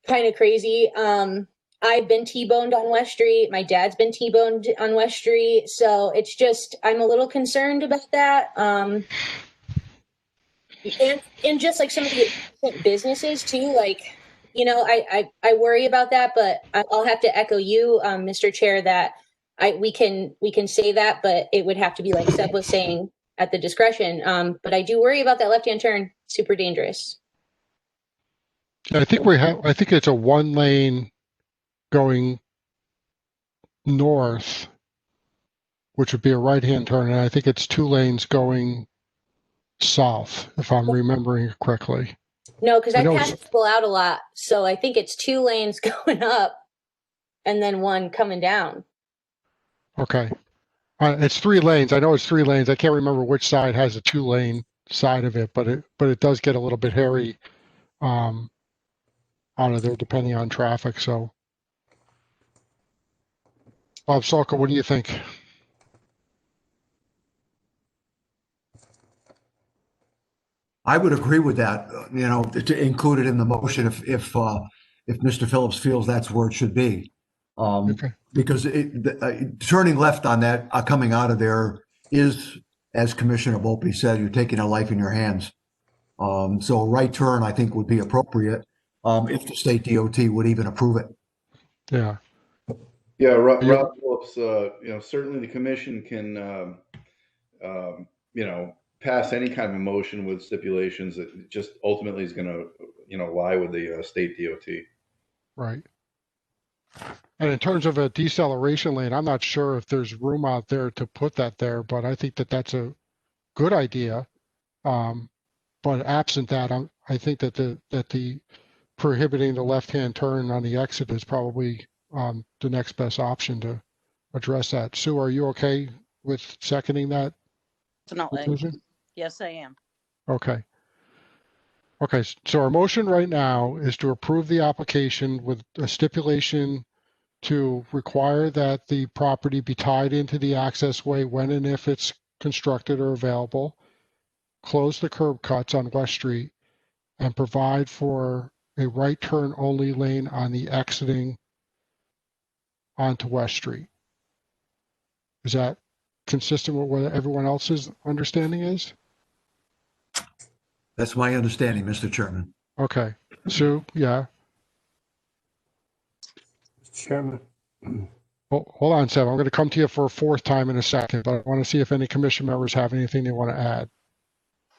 kind of crazy. I've been T-boned on West Street. My dad's been T-boned on West Street. So it's just, I'm a little concerned about that. And just like some of the businesses too, like, you know, I worry about that, but I'll have to echo you, Mr. Chair, that we can say that, but it would have to be like Seb was saying, at the discretion. But I do worry about that left-hand turn, super dangerous. I think it's a 1 lane going north, which would be a right-hand turn, and I think it's 2 lanes going south, if I'm remembering it correctly. No, because I know pass people out a lot, so I think it's 2 lanes going up and then 1 coming down. Okay. It's 3 lanes. I know it's 3 lanes. I can't remember which side has a 2-lane side of it, but it does get a little bit hairy out of there depending on traffic. So, Bob Salka, what do you think? I would agree with that, you know, to include it in the motion if Mr. Phillips feels that's where it should be. Because turning left on that, coming out of there is, as Commissioner Volpe said, you're taking a life in your hands. So a right turn, I think, would be appropriate if the state DOT would even approve it. Yeah. Yeah, Rob Phillips, you know, certainly the commission can, you know, pass any kind of a motion with stipulations that just ultimately is going to, you know, lie with the state DOT. Right. And in terms of a deceleration lane, I'm not sure if there's room out there to put that there, but I think that that's a good idea. But absent that, I think that the prohibiting the left-hand turn on the exit is probably the next best option to address that. Sue, are you okay with seconding that? Definitely. Conclusion? Yes, I am. Okay. Okay, so our motion right now is to approve the application with a stipulation to require that the property be tied into the access way when and if it's constructed or available, close the curb cuts on West Street, and provide for a right turn only lane on the exiting onto West Street. Is that consistent with what everyone else's understanding is? That's my understanding, Mr. Chairman. Okay. Sue, yeah. Chairman. Well, hold on, Seb. I'm going to come to you for a 4th time in a second, but I want to see if any commission members have anything they want to add.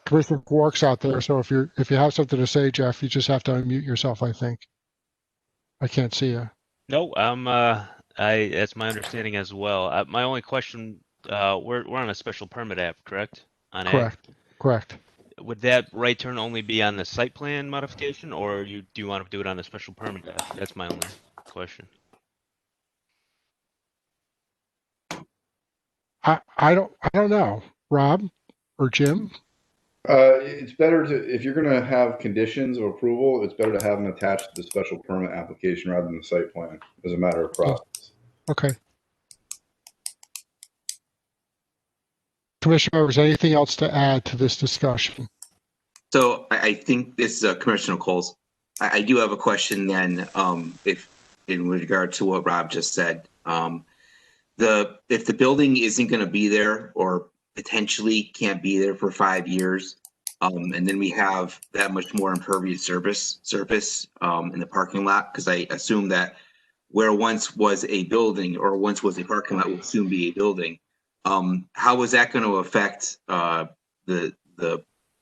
Commissioner Quark's out there, so if you have something to say, Jeff, you just have to unmute yourself, I think. I can't see you. No, that's my understanding as well. My only question, we're on a special permit app, correct? On Correct. Correct. Would that right turn only be on the site plan modification, or do you want to do it on the special permit app? That's my only question. I don't know. Rob or Jim? It's better to, if you're going to have conditions of approval, it's better to have them attached to the special permit application rather than the site plan as a matter of process. Okay. Commissioner members, anything else to add to this discussion? So I think this is Commissioner Coles. I do have a question then, if in regard to what Rob just said. If the building isn't going to be there or potentially can't be there for 5 years, and then we have that much more impervious surface in the parking lot, because I assume that where once was a building or once was a parking lot will soon be a building. How is that going to affect the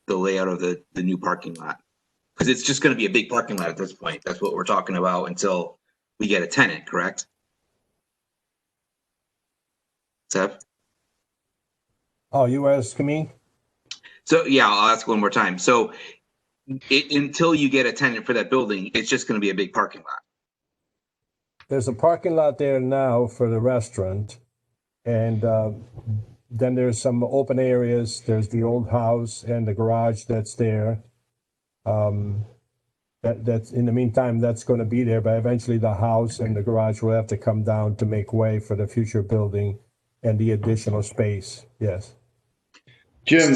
layout of the new parking lot? Because it's just going to be a big parking lot at this point. That's what we're talking about until we get a tenant, correct? Seb? Oh, you asking me? So yeah, I'll ask one more time. So until you get a tenant for that building, it's just going to be a big parking lot. There's a parking lot there now for the restaurant. And then there's some open areas. There's the old house and the garage that's there. That's in the meantime, that's going to be there, but eventually the house and the garage will have to come down to make way for the future building and the additional space. Yes. Jim,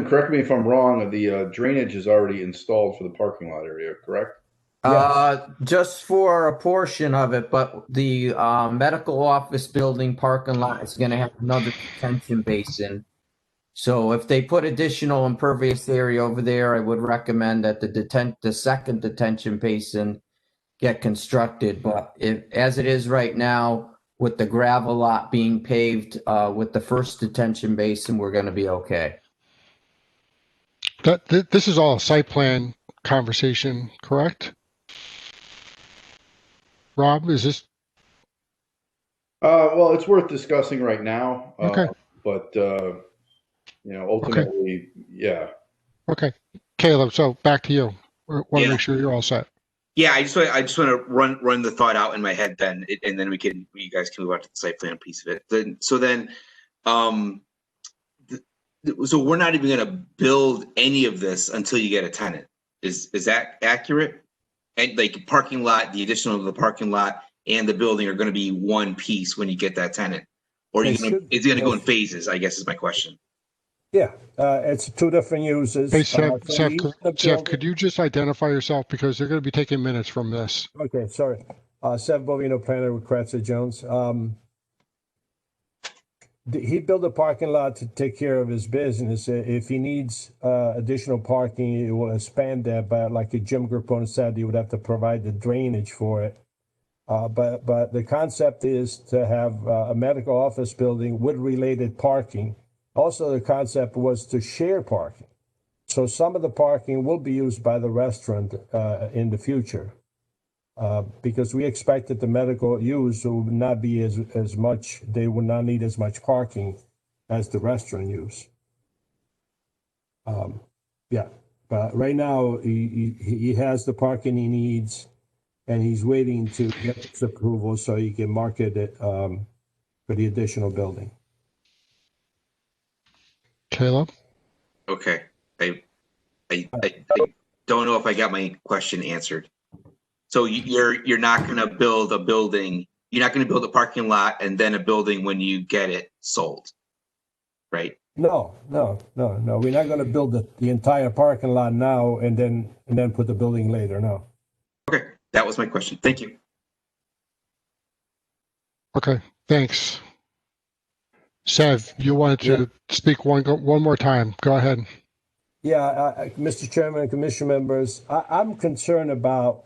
correct me if I'm wrong. The drainage is already installed for the parking lot area, correct? Just for a portion of it, but the medical office building parking lot is going to have another detention basin. So if they put additional impervious area over there, I would recommend that the second detention basin get constructed. But as it is right now, with the gravel lot being paved, with the first detention basin, we're going to be okay. This is all a site plan conversation, correct? Rob, is this? Well, it's worth discussing right now. Okay. But ultimately, yeah. Okay, Caleb. So back to you. Want to make sure you're all set. Yeah, I just want to run the thought out in my head then, and then you guys can move on to the site plan piece of it. So we're not even going to build any of this until you get a tenant. Is that accurate? And like parking lot, the additional of the parking lot and the building are going to be one piece when you get that tenant, or is it going to go in phases? I guess is my question. Yeah, it's two different uses. Hey, Seth, could you just identify yourself because they're going to be taking minutes from this? Okay, sorry. Seth Bovino, planner with Kratzer Jones. He built a parking lot to take care of his business. If he needs additional parking, he will expand that. But like Jim Grappone said, he would have to provide the drainage for it. But the concept is to have a medical office building with related parking. Also, the concept was to share parking. So some of the parking will be used by the restaurant in the future. Because we expect that the medical use will not be as much, they will not need as much parking as the restaurant use. But right now he has the parking he needs and he's waiting to get this approval so he can market it for the additional building. Caleb? Okay. I don't know if I got my question answered. So you're not going to build a building. You're not going to build a parking lot and then a building when you get it sold, right? No. We're not going to build the entire parking lot now and then put the building later. No. Okay, that was my question. Thank you. Okay, thanks. Sev, you wanted to speak one more time. Go ahead. Yeah, Mr. Chairman and Commission members, I'm concerned about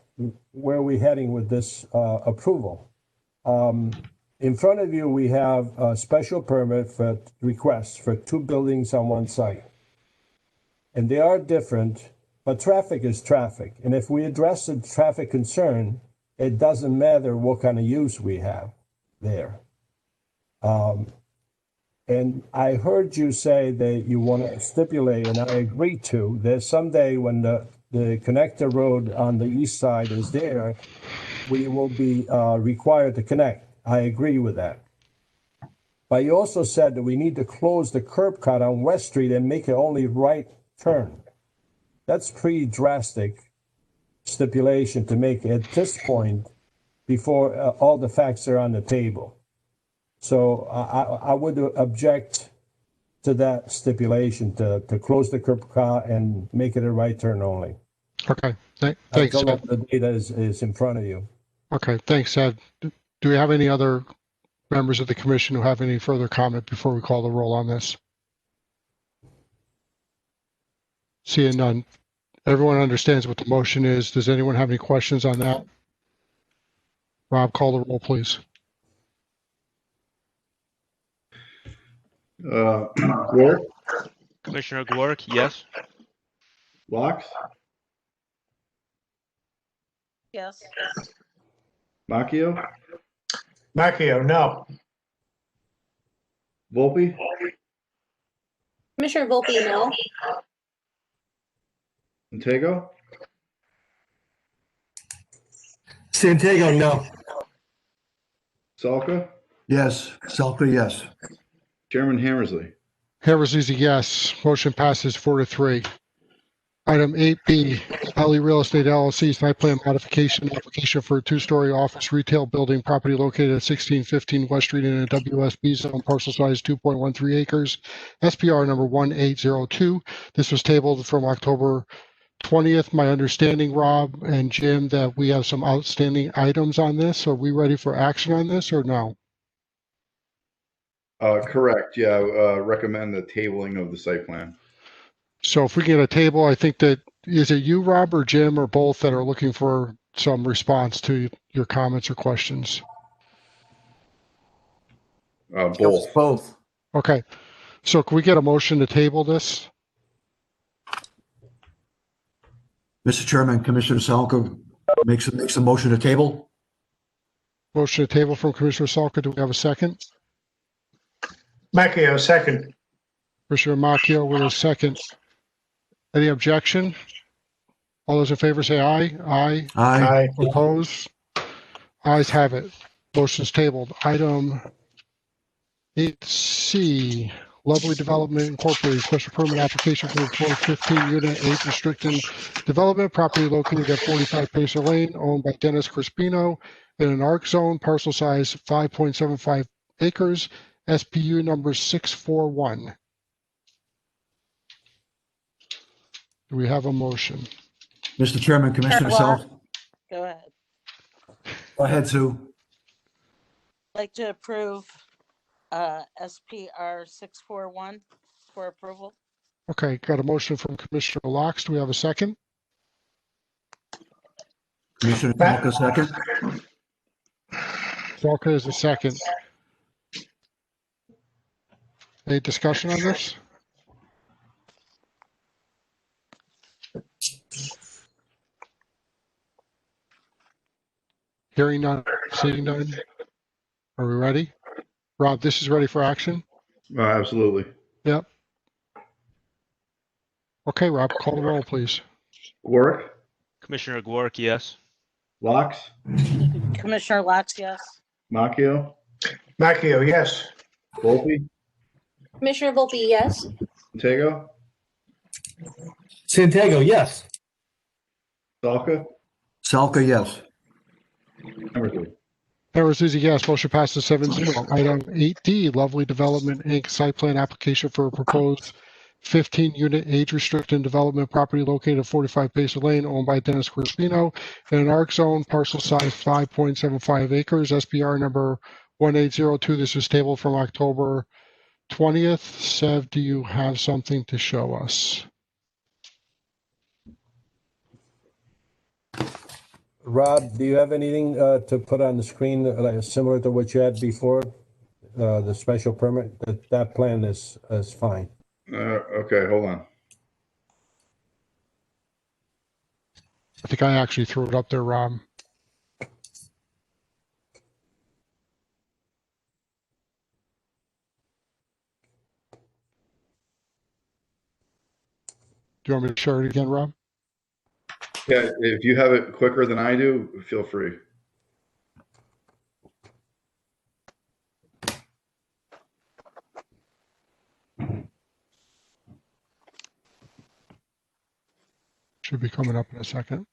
where we're heading with this approval. In front of you, we have a special permit for requests for two buildings on one site. And they are different, but traffic is traffic. And if we address the traffic concern, it doesn't matter what kind of use we have there. And I heard you say that you want to stipulate, and I agree to, that someday when the connector road on the east side is there, we will be required to connect. I agree with that. But you also said that we need to close the curb cut on West Street and make it only right turn. That's pretty drastic stipulation to make at this point before all the facts are on the table. So I would object to that stipulation to close the curb cut and make it a right turn only. Okay, thanks. The data is in front of you. Okay, thanks, Ed. Do we have any other members of the commission who have any further comment before we call the roll on this? Seeing none. Everyone understands what the motion is. Does anyone have any questions on that? Rob, call the roll, please. Glork? Commissioner Glork, yes. Locks? Yes. Macchio? Macchio, no. Volpe? Commissioner Volpe, no. Intego? Santiago, no. Salka? Yes, Salka, yes. Chairman Hammersley? Hammersley's a yes. Motion passes 4-3. Item 8B, LE Real Estate LLC site plan modification application for a two-story office retail building property located at 1615 West Street in a WSB zone, parcel size 2.13 acres, SPR number 1802. This was tabled from October 20th. My understanding, Rob and Jim, that we have some outstanding items on this. Are we ready for action on this or no? Correct. Yeah, recommend the tabling of the site plan. So if we get a table, I think that, is it you, Rob, or Jim, or both that are looking for some response to your comments or questions? Both. Both. Okay. So can we get a motion to table this? Mr. Chairman, Commissioner Salka makes a motion to table. Motion to table from Commissioner Salka. Do we have a second? Macchio, second. Commissioner Macchio with a second. Any objection? All those in favor say aye. Aye. Aye. Oppose? Ayes have it. Motion's tabled. Item 8C, Lovely Development Incorporated special permit application for a 15-unit age restricted development property located at 45 Pacer Lane, owned by Dennis Crispino in an ARC zone, parcel size 5.75 acres, SPU number 641. Do we have a motion? Mr. Chairman, Commissioner Salka. Go ahead. Go ahead, Sue. I'd like to approve SPR 641 for approval. Okay, got a motion from Commissioner Locks. Do we have a second? Commissioner Salka, second. Salka is a second. Any discussion on this? Hearing none, seeing none. Are we ready? Rob, this is ready for action? Absolutely. Yep. Okay, Rob, call the roll, please. Warwick, Commissioner Gwark, yes. Locks, Commissioner Locks, yes. Macchio, Macchio, yes. Volpe, Commissioner Volpe, yes. Santiago, Santiago, yes. Salka, Salka, yes. Hammersley. Susie, yes. Motion passes 7-0. Item 8D, Lovely Development Inc. site plan application for a proposed 15-unit age-restricted development property located at 45 Pacer Lane, owned by Dennis Crispino in an ARC zone, parcel size 5.75 acres, SPR number 1802. This was tabled from October 20th. Sev, do you have something to show us? Rob, do you have anything to put on the screen similar to what you had before? The special permit, that plan is fine. Okay, hold on. I think I actually threw it up there, Rob. Do you want me to share it again, Rob? Yeah, if you have it quicker than I do, feel free. Should be coming up in a second.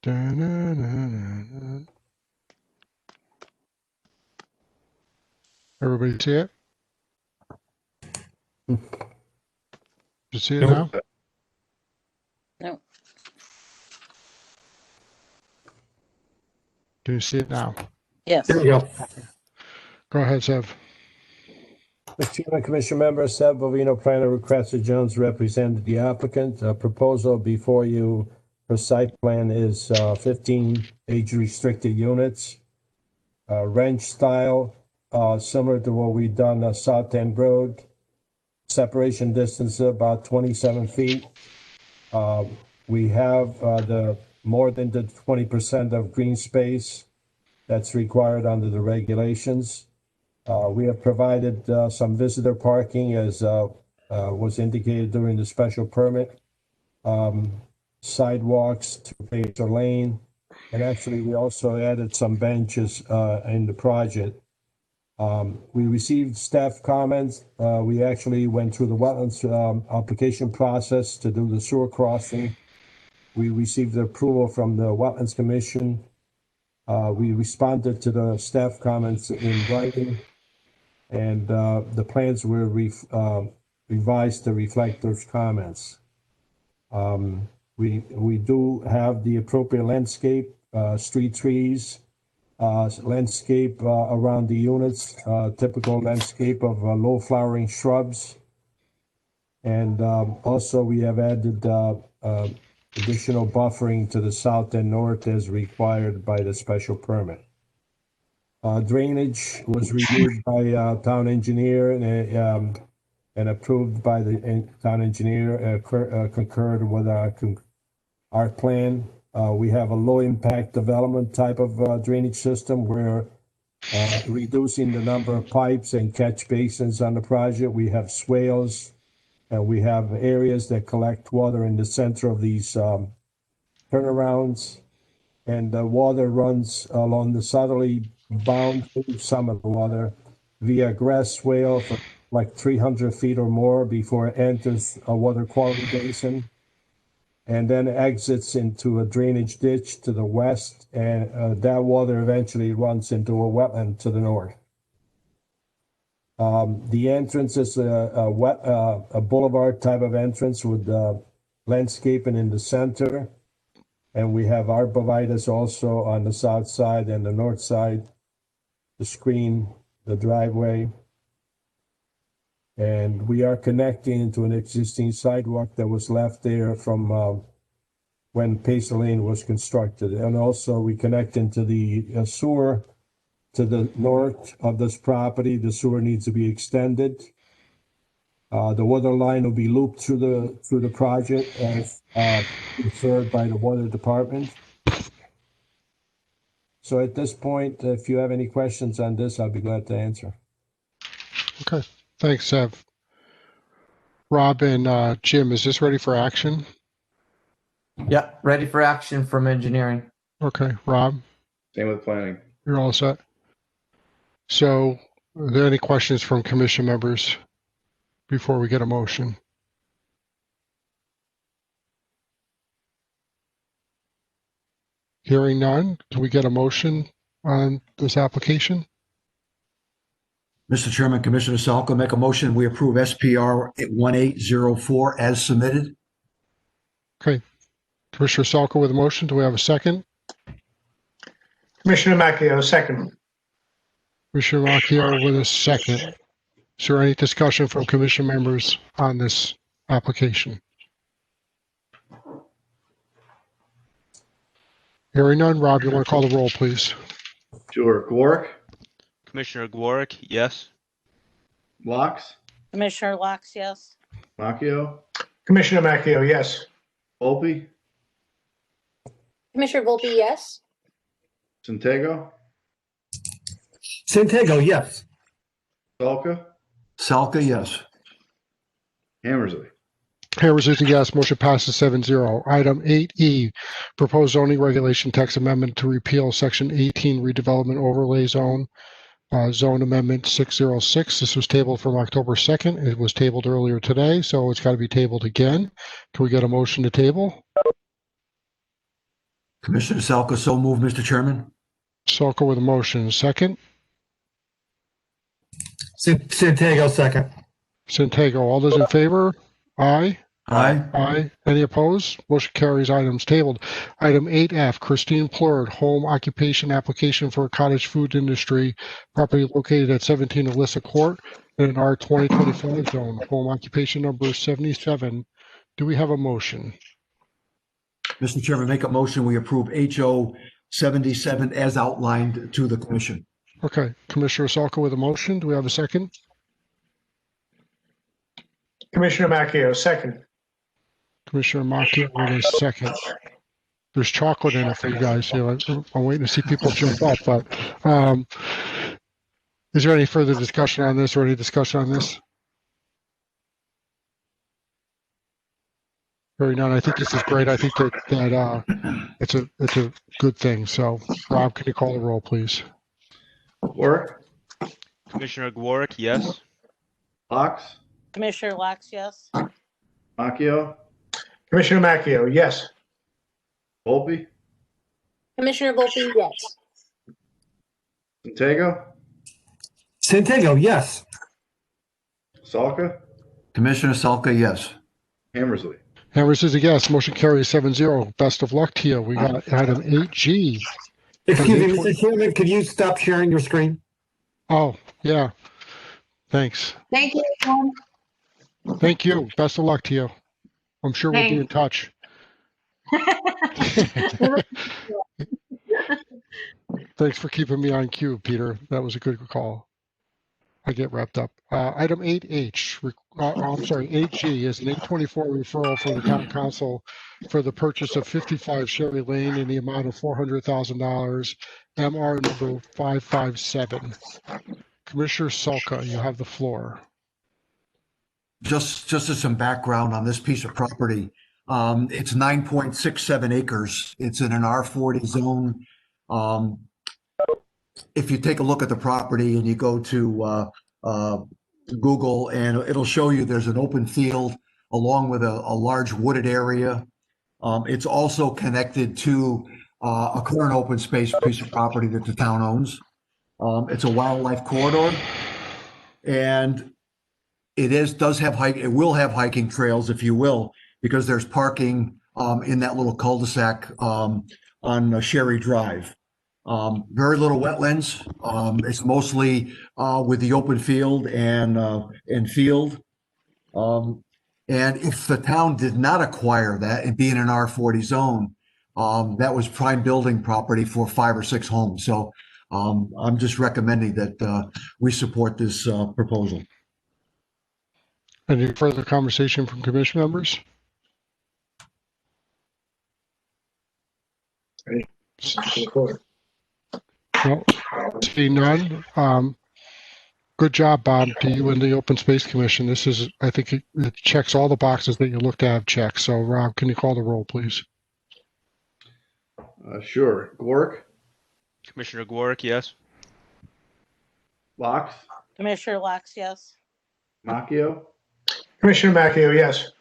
Da-na-na-na-na. Everybody see it? You see it now? No. Do you see it now? Yes. There you go. Go ahead, Sev. Mr. Chairman, Commissioner member Seb Bovino, planner with Cratzer Jones, represented the applicant. A proposal before you for site plan is 15 age-restricted units, ranch style, similar to what we've done South End Road. Separation distance about 27 feet. We have the more than the 20% of green space that's required under the regulations. We have provided some visitor parking as was indicated during the special permit. Sidewalks to Pacer Lane, and actually we also added some benches in the project. We received staff comments. We actually went through the wetlands application process to do the sewer crossing. We received the approval from the Wetlands Commission. We responded to the staff comments in writing, and the plans were revised to reflect those comments. We do have the appropriate landscape, street trees, landscape around the units, typical landscape of low flowering shrubs. And also we have added additional buffering to the south and north as required by the special permit. Drainage was reviewed by town engineer and approved by the town engineer, concurred with our plan. We have a low impact development type of drainage system where reducing the number of pipes and catch basins on the project. We have swales and we have areas that collect water in the center of these turnarounds. And the water runs along the southerly bound, some of the water via grass swale for like 300 feet or more before it enters a water quality basin, and then exits into a drainage ditch to the west, and that water eventually runs into a wetland to the north. The entrance is a boulevard type of entrance with landscaping in the center, and we have arborvitae also on the south side and the north side to screen the driveway. And we are connecting into an existing sidewalk that was left there from when Pacer Lane was constructed. And also we connect into the sewer to the north of this property. The sewer needs to be extended. The water line will be looped through the project as referred by the water department. So at this point, if you have any questions on this, I'll be glad to answer. Okay. Thanks, Ev. Rob and Jim, is this ready for action? Yeah, ready for action from engineering. Okay, Rob, Same with planning. you're all set. So, are there any questions from commission members before we get a motion? Hearing none, can we get a motion on this application? Mr. Chairman, Commissioner Salko, make a motion, we approve SPR 1804 as submitted. Okay. Commissioner Salko with a motion. Do we have a second? Commissioner Macchio, second. Commissioner Macchio with a second. Is there any discussion from commission members on this application? Hearing none, Rob, you want to call the roll, please? Sure. Glorick, Commissioner Gwarek, yes. Locks, Commissioner Locks, yes. Macchio, Commissioner Macchio, yes. Volpe, Commissioner Volpe, yes. Centego, Centego, yes. Salka, Salka, yes. Hammersley. Harris is a yes. Motion passes 7-0. Item 8E, proposed zoning regulation text amendment to repeal section 18 redevelopment overlay zone. Zone amendment 606. This was tabled from October 2nd. It was tabled earlier today, so it's got to be tabled again. Can we get a motion to table? Commissioner Salka, so move, Mr. Chairman. Salko with a motion. Second. Centego, second. Centego. All those in favor? Aye. Aye. Aye. Any opposed? Motion carries. Items tabled. Item 8F, Christine Plurd, home occupation application for a cottage food industry property located at 17 Alyssa Court in an R2025 zone. Home occupation number 77. Do we have a motion? Mr. Chairman, make a motion, we approve HO 77 as outlined to the commission. Okay. Commissioner Salko with a motion. Do we have a second? Commissioner Macchio, second. Commissioner Macchio with a second. There's chocolate in it for you guys. I'm waiting to see people jump up, but is there any further discussion on this or any discussion on this? Hearing none, I think this is great. I think that it's a good thing. So, Rob, can you call the roll, please? Warwick, Commissioner Dvorak, yes. Laux, Commissioner Locke, yes. Macchio, Commissioner Macchio, yes. Volpe, Commissioner Volpe, yes. Centego, Centego, yes. Salka, Commissioner Salka, yes. Hammersley. Hammers is a yes. Motion carries 7-0. Best of luck to you. We got item 8G. Excuse me, Mr. Chairman, could you stop sharing your screen? Oh, yeah. Thanks. Thank you, everyone. Thank you. Best of luck to you. I'm sure we'll be in Thanks. touch. Thanks for keeping me on cue, Peter. That was a good call. I get wrapped up. Item 8H, I'm sorry, 8G is an 824 referral for the town council for the purchase of 55 Sherry Lane in the amount of $400,000, MR number 557. Commissioner Salka, you have the floor. Just as some background on this piece of property, it's 9.67 acres. It's in an R40 zone. If you take a look at the property and you go to Google, and it'll show you there's an open field along with a large wooded area. It's also connected to a current open space piece of property that the town owns. It's a wildlife corridor, and it will have hiking trails, if you will, because there's parking in that little cul-de-sac on Sherry Drive. Very little wetlands. It's mostly with the open field and field. And if the town did not acquire that and be in an R40 zone, that was prime building property for 5 or 6 homes. So I'm just recommending that we support this proposal. Any further conversation from commission members? No, see none. Good job, Bob, to you and the Open Space Commission. This is, I think it checks all the boxes that you look to have checked. So, Rob, can you call the roll, please? Sure. Dvorak, Commissioner Dvorak, yes. Laux, Commissioner Locke, yes. Macchio, Commissioner Macchio, yes.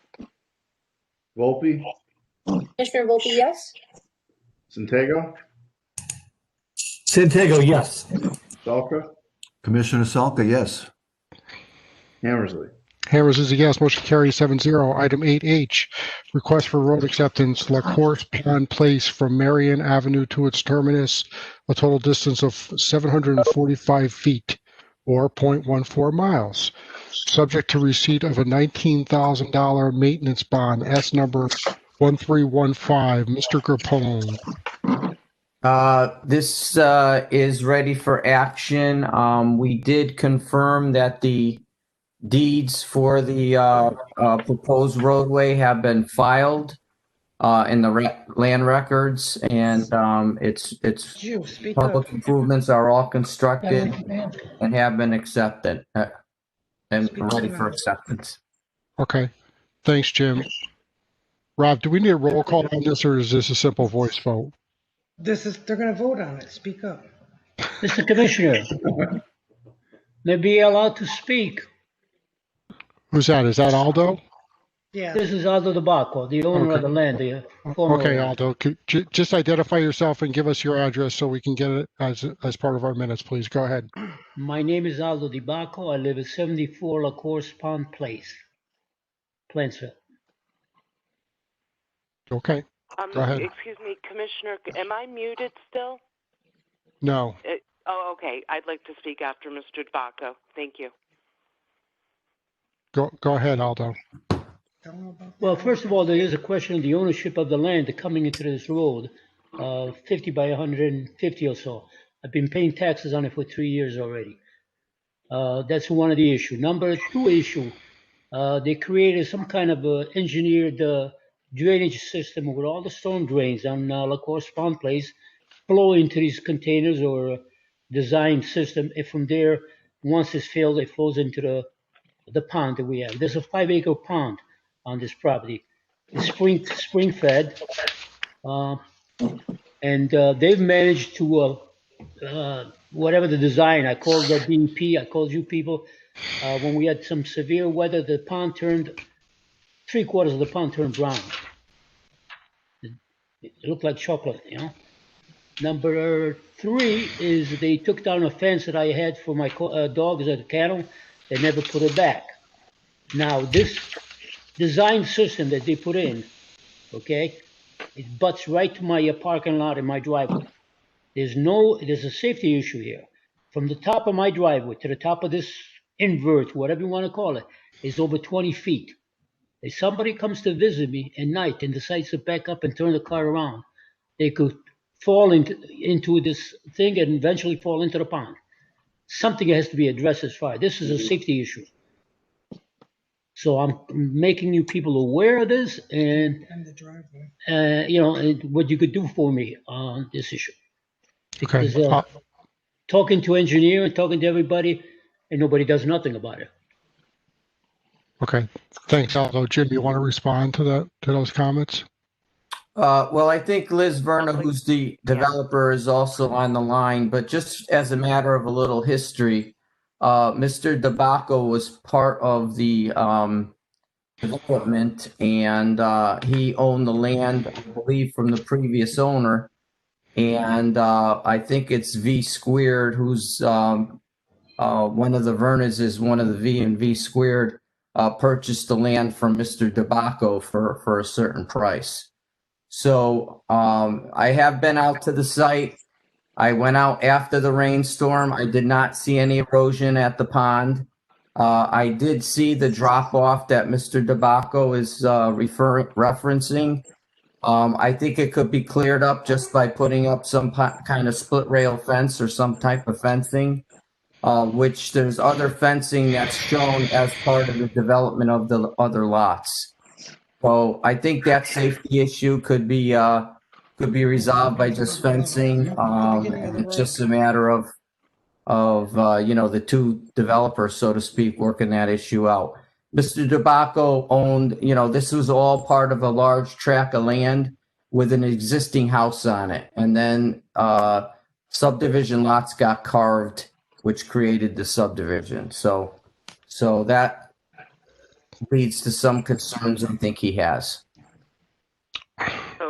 Volpe, Commissioner Volpe, yes. Centego, Centego, yes. Salka, Commissioner Salka, yes. Hammersley. Hammers is a yes. Motion carries 7-0. Item 8H, request for road acceptance, La Course Pond Place from Marion Avenue to its terminus, a total distance of 745 feet or 0.14 miles. Subject to receipt of a $19,000 maintenance bond, S number 1315. Mr. Grappone. This is ready for action. We did confirm that the deeds for the proposed roadway have been filed in the land records, and it's public improvements are all constructed and have been accepted and ready for acceptance. Okay. Thanks, Jim. Rob, do we need a roll call on this, or is this a simple voice vote? They're going to vote on it. Speak up. Mr. Commissioner, may be allowed to speak. Who's that? Is that Aldo? Yeah. This is Aldo DeBacco, the owner of the land. The former Okay, owner. Aldo, could you just identify yourself and give us your address so we can get it as part of our minutes, please. Go ahead. My name is Aldo DeBacco. I live at 74 La Course Pond Place, Planceville. Okay, go ahead. Excuse me, Commissioner, am I muted still? No. Oh, okay. I'd like to speak after Mr. DeBacco. Thank you. Go ahead, Aldo. Well, first of all, there is a question of the ownership of the land coming into this road, 50 by 150 or so. I've been paying taxes on it for 3 years already. That's one of the issues. Number 2 issue, they created some kind of engineered drainage system with all the storm drains on La Course Pond Place flow into these containers or design system. And from there, once it's filled, it flows into the pond that we have. There's a 5-acre pond on this property. is spring fed, and they've managed to whatever the design. I called the DEP. I called you people when we had some severe weather. The pond turned 3/4 of the pond turned brown. It looked like chocolate, you know. Number 3 is they took down a fence that I had for my dogs at the kennel. They never put it back. Now this design system that they put in, okay, it butts right to my parking lot and my driveway. There's a safety issue here. From the top of my driveway to the top of this invert, whatever you want to call it, is over 20 feet. If somebody comes to visit me at night and decides to back up and turn the car around, they could fall into this thing and eventually fall into the pond. Something has to be addressed as far. This is a safety issue. So I'm making you people aware of this and you know, and what you could do for me on this issue. Okay. Because talking to engineer and talking to everybody, and nobody does nothing about it. Okay. Thanks, Aldo. Jim, you want to respond to those comments? Well, I think Liz Verna, who's the developer, is also on the line, but just as a matter of a little history, Mr. DeBacco was part of the development, and he owned the land, I believe, from the previous owner. And I think it's V Squared, who's one of the Vernas is one of the V, and V Squared purchased the land from Mr. DeBacco for a certain price. So I have been out to the site. I went out after the rainstorm. I did not see any erosion at the pond. I did see the drop off that Mr. DeBacco is referencing. I think it could be cleared up just by putting up some kind of split rail fence or some type of fencing, which there's other fencing that's shown as part of the development of the other lots. So I think that safety issue could be resolved by just fencing. And it's just a matter of you know, the two developers, so to speak, working that issue out. Mr. DeBacco owned, you know, this was all part of a large tract of land with an existing house on it. And then subdivision lots got carved, which created the subdivision. So that leads to some concerns I think he has.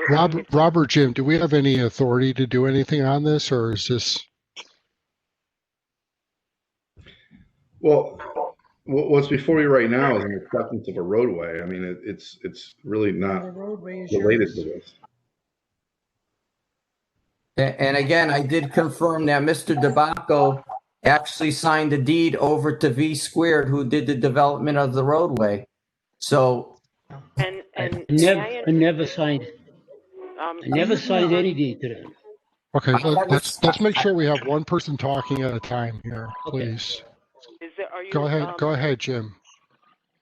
Robert, Jim, do we have any authority to do anything on this, or is this? Well, what's before you right now is an acceptance of a roadway. I mean, it's really not related to this. And again, I did confirm that Mr. DeBacco actually signed a deed over to V Squared, who did the development of the roadway. So And I never signed. I never signed any deed to them. Okay, let's make sure we have one person talking at a time here, please. Go ahead, Jim.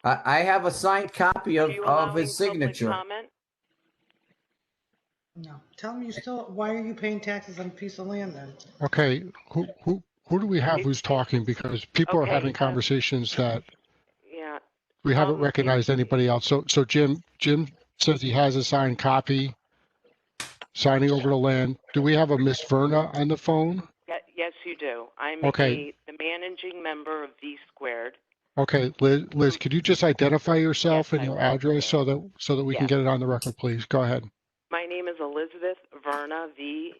I have a signed copy of his signature. comment? No. Tell them you still, why are you paying taxes on a piece of land then? Okay, who do we have who's talking? Because people are having conversations that Yeah. we haven't recognized anybody else. So Jim says he has a signed copy, signing over the land. Do we have a Miss Verna on the phone? Yes, you do. I'm Okay. the managing member of V Squared. Okay, Liz, could you just identify yourself and your address so that we can get it on the record, please? Go ahead. My name is Elizabeth Verna, V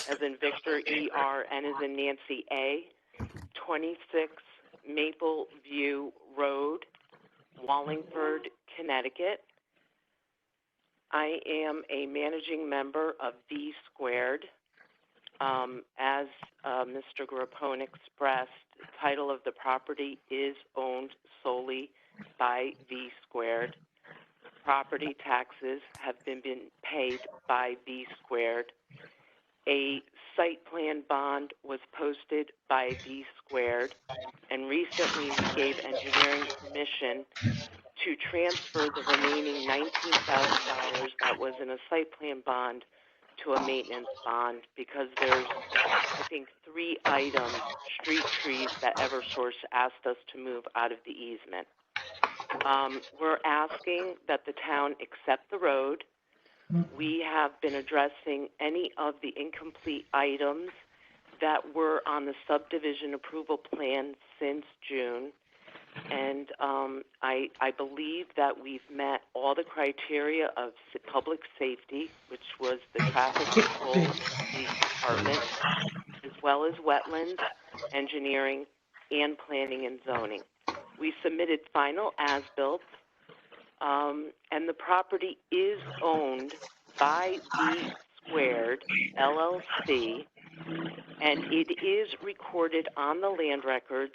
as in Victor, ER, N as in Nancy, A, 26 Maple View Road, Wallingford, Connecticut. I am a managing member of V Squared. As Mr. Grappone expressed, the title of the property is owned solely by V Squared. Property taxes have been paid by V Squared. A site plan bond was posted by V Squared, and recently we gave engineering permission to transfer the remaining $19,000 that was in a site plan bond to a maintenance bond, because there's, I think, 3 items, street trees, that Eversource asked us to move out of the easement. We're asking that the town accept the road. We have been addressing any of the incomplete items that were on the subdivision approval plan since June. And I believe that we've met all the criteria of public safety, which was the traffic control police department, as well as wetlands, engineering, and planning and zoning. We submitted final as-built, and the property is owned by V Squared LLC, and it is recorded on the land records,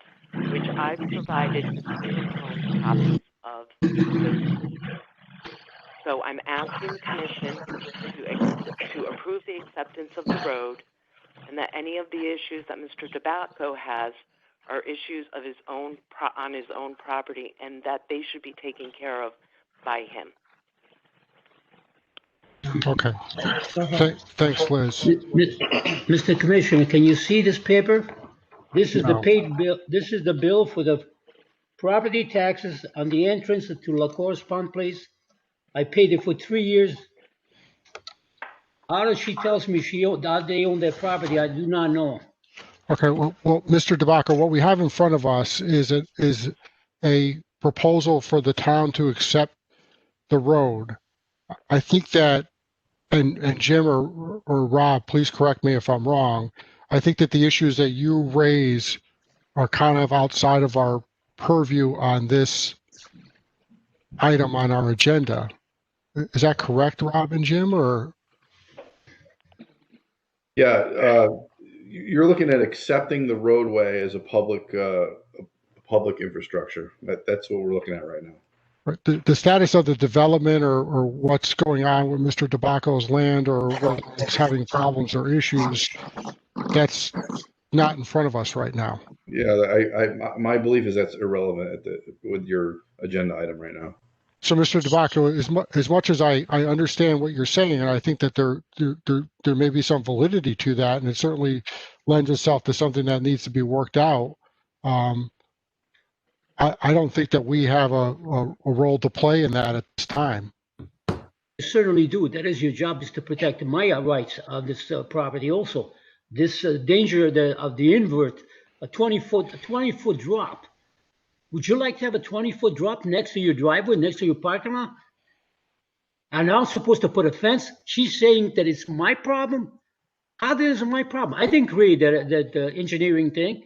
which I've provided Mr. Capone copies of those. So I'm asking the commission to approve the acceptance of the road, and that any of the issues that Mr. DeBacco has are issues of his own on his own property, and that they should be taken care of by him. Okay. Thanks, Liz. Mr. Commissioner, can you see this paper? This is the No. paid bill. This is the bill for the property taxes on the entrance to La Correspond Place. I paid it for 3 years. How does she tells me that they own their property? I do not know. Okay, well, Mr. DeBacco, what we have in front of us is a proposal for the town to accept the road. I think that, and Jim or Rob, please correct me if I'm wrong. I think that the issues that you raise are kind of outside of our purview on this item on our agenda. Is that correct, Rob and Jim, or? Yeah, you're looking at accepting the roadway as a public infrastructure. That's what we're looking at right now. The status of the development or what's going on with Mr. DeBacco's land or whether it's having problems or issues, that's not in front of us right now. Yeah, my belief is that's irrelevant with your agenda item right now. So, Mr. DeBacco, as much as I understand what you're saying, and I think that there may be some validity to that, and it certainly lends itself to something that needs to be worked out. I don't think that we have a role to play in that at this time. You certainly do. That is your job, is to protect my rights on this property also. This danger of the invert, a 20-foot drop. Would you like to have a 20-foot drop next to your driveway, next to your parking lot? And I'm supposed to put a fence? She's saying that it's my problem? How is it my problem? I didn't create that engineering thing.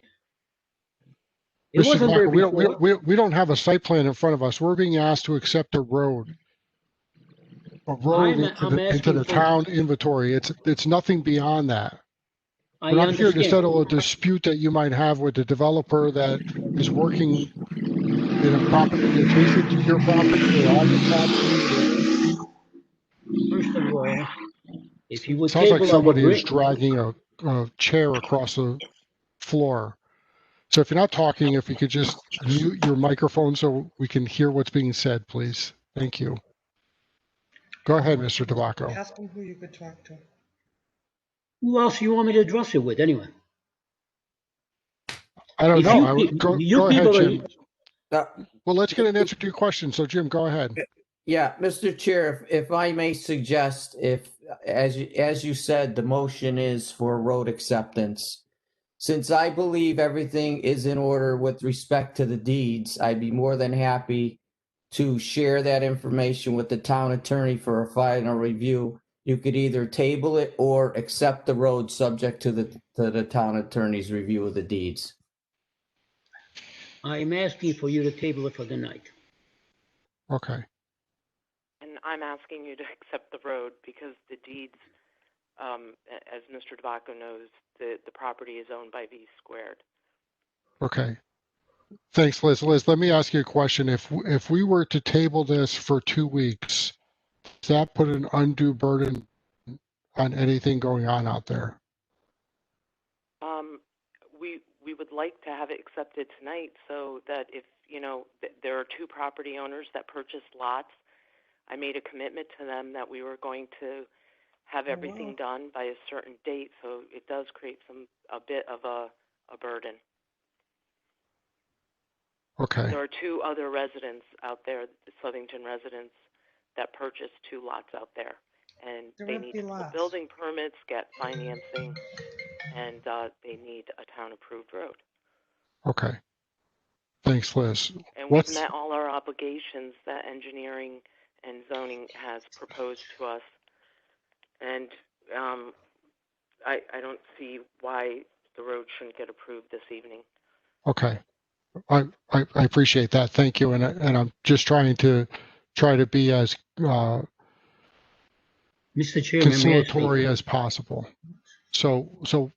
It Mr. wasn't there DeBacco, before. we don't have a site plan in front of us. We're being asked to accept a road. I'm into asking the for- town inventory. It's nothing beyond that. I We're not here to understand. settle a dispute that you might have with the developer that is working in a property adjacent to your property or on your property. First of all, if you would Sounds like table somebody our is dragging a chair across the floor. So if you're not talking, if you could just mute your microphone so we can hear what's being said, please. Thank you. Go ahead, Mr. DeBacco. Ask him who you could talk to. Who else you want me to address it with anyway? I don't If know. you I would, pe- go you ahead, people are- Jim. Well, let's get an answer to your question. So, Jim, go ahead. Yeah, Mr. Chair, if I may suggest, as you said, the motion is for road acceptance. Since I believe everything is in order with respect to the deeds, I'd be more than happy to share that information with the town attorney for a final review. You could either table it or accept the road subject to the town attorney's review of the deeds. I'm asking for you to table it for the night. Okay. And I'm asking you to accept the road because the deeds, as Mr. DeBacco knows, the property is owned by V Squared. Okay. Thanks, Liz. Liz, let me ask you a question. If we were to table this for 2 weeks, does that put an undue burden on anything going on out there? We would like to have it accepted tonight so that if, there are two property owners that purchased lots, I made a commitment to them that we were going to have everything done by a certain date, so it does create a bit of a burden. Okay. There are two other residents out there, Southington residents, that purchased 2 lots out there. And They're they empty need to pull lots. building permits, get financing, and they need a town-approved road. Okay. Thanks, Liz. And What's we've met all our obligations that engineering and zoning has proposed to us. And I don't see why the road shouldn't get approved this evening. okay? I appreciate that. Thank you. And I'm just trying to be as Mr. Chairman, may I speak? conciliatory as possible. So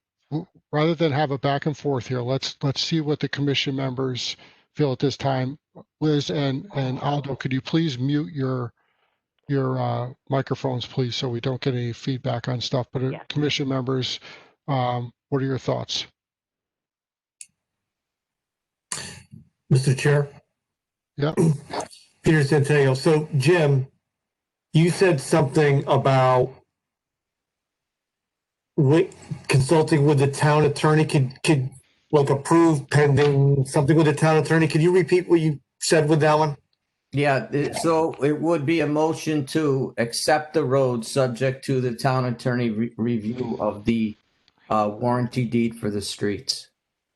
rather than have a back and forth here, let's see what the commission members feel at this time. Liz and Aldo, could you please mute your microphones, please, so we don't get any feedback on stuff. But Yes. commission members, what are your thoughts? Mr. Chair. Yeah. Peter Centennial. So, Jim, you said something about consulting with the town attorney. Could like approve pending something with the town attorney? Could you repeat what you said with that one? Yeah, so it would be a motion to accept the road subject to the town attorney review of the warranty deed for the streets,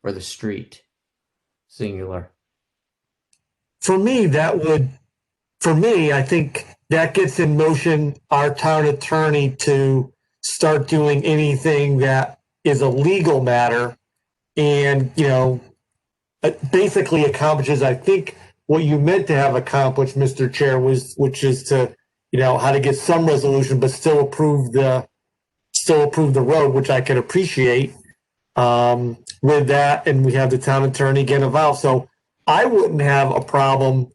for the street, singular. For me, I think that gets in motion our town attorney to start doing anything that is a legal matter and, basically accomplishes, I think, what you meant to have accomplished, Mr. Chair, which is to, how to get some resolution, but still approve the road, which I can appreciate with that. And we have the town attorney get involved. So I wouldn't have a problem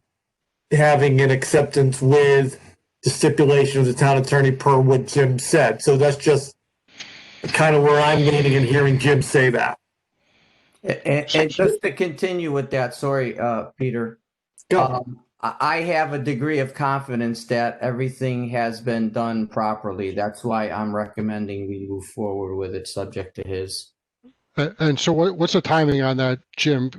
having an acceptance with the stipulation of the town attorney per what Jim said. So that's just kind of where I'm leaning and hearing Jim say that. And just to continue with that, sorry, Peter. I have a degree of confidence that everything has been done properly. That's why I'm recommending we move forward with it, subject to his. And so what's the timing on that, Jim,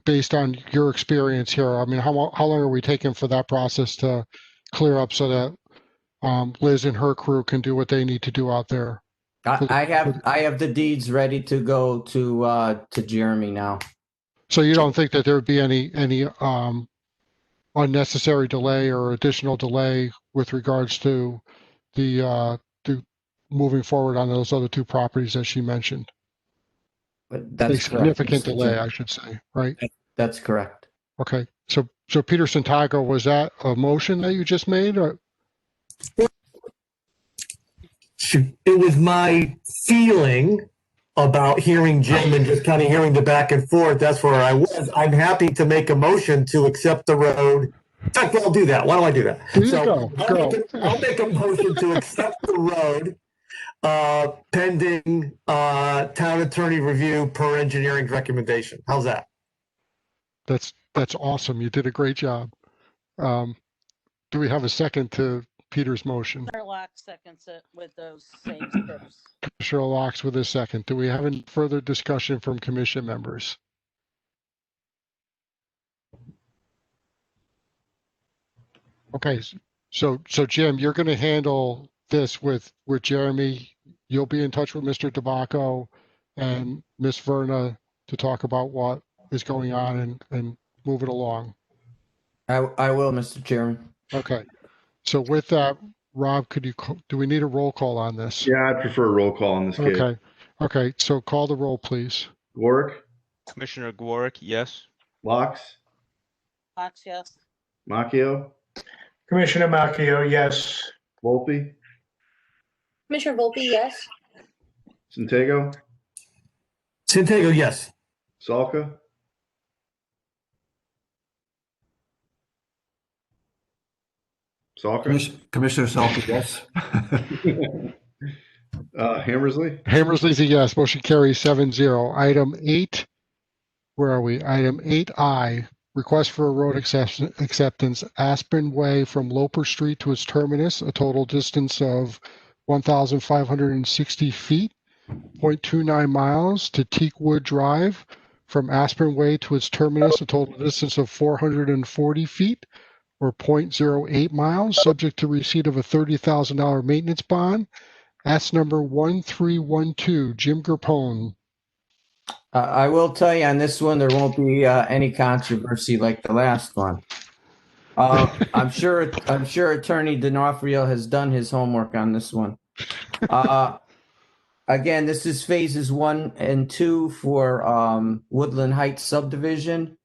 based on your experience here? I mean, how long are we taking for that process to clear up so that Liz and her crew can do what they need to do out there? I have the deeds ready to go to Jeremy now. So you don't think that there would be any unnecessary delay or additional delay with regards to the moving forward on those other 2 properties that she mentioned? But that's a significant correct, delay, I should say, right? That's correct. Okay. So Peter Santiago, was that a motion that you just made, or? It was my feeling about hearing Jim and just kind of hearing the back and forth. That's where I was. I'm happy to make a motion to accept the road. In fact, I'll do that. Why don't I do that? I'll make a motion to accept the road pending town attorney review per engineering recommendation. How's that? That's awesome. You did a great job. Do we have a second to Peter's motion? Locke seconds it with those same steps. Commissioner Locks with a second. Do we have any further discussion from commission members? Okay, so Jim, you're going to handle this with Jeremy. You'll be in touch with Mr. DeBacco and Miss Verna to talk about what is going on and move it along. I will, Mr. Chairman. Okay. So with that, Rob, do we need a roll call on this? Yeah, I prefer a roll call on this case. Okay. So call the roll, please. Warwick? Commissioner Gwarek, yes. Locks? Locks, yes. Macchio? Commissioner Macchio, yes. Volpe? Commissioner Volpe, yes. Centego? Centego, yes. Salka? Salka? Commissioner Salka, yes. Hammersley? Hammersley's a yes. Motion carries 7-0. Item 8. Where are we? Item 8I. Request for a road acceptance. Aspen Way from Loper Street to its terminus. A total distance of 1,560 feet. 0.29 miles to Teakwood Drive from Aspen Way to its terminus, a total distance of 440 feet or 0.08 miles, subject to receipt of a $30,000 maintenance bond. That's number 1312, Jim Garpone. I will tell you on this one, there won't be any controversy like the last one. I'm sure Attorney D'Onofrio has done his homework on this one. Again, this is phases 1 and 2 for Woodland Heights subdivision.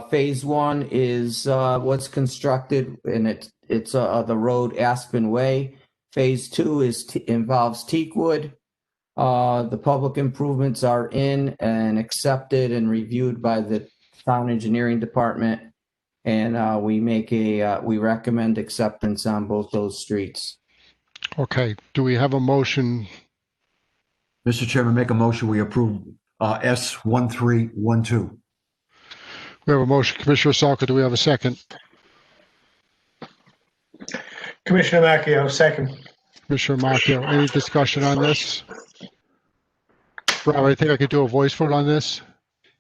Phase 1 is what's constructed, and it's the road Aspen Way. Phase 2 involves Teakwood. The public improvements are in and accepted and reviewed by the town engineering department, and we recommend acceptance on both those streets. Okay, do we have a motion? Mr. Chairman, make a motion, we approve S1312. We have a motion. Commissioner Salka, do we have a second? Commissioner Macchio, second. Commissioner Macchio, any discussion on this? Rob, I think I could do a voice vote on this.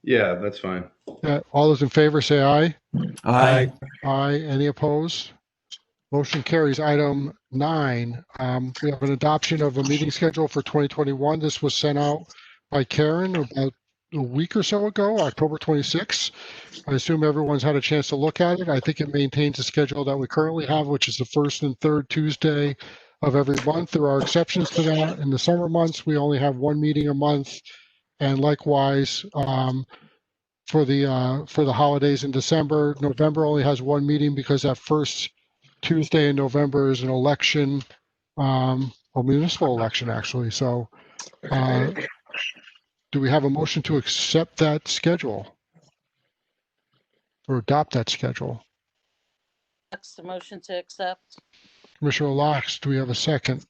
Yeah, that's fine. All those in favor say aye. Aye. Aye. Any opposed? Motion carries. Item 9. We have an adoption of a meeting schedule for 2021. This was sent out by Karen about a week or so ago, October 26th. I assume everyone's had a chance to look at it. I think it maintains the schedule that we currently have, which is the first and third Tuesday of every month. There are exceptions to that. In the summer months, we only have one meeting a month. And likewise, for the holidays in December, November only has one meeting because that first Tuesday in November is an election, a municipal election, actually. So do we have a motion to accept that schedule or adopt that schedule? That's the motion to accept. Commissioner Locke, do we have a second?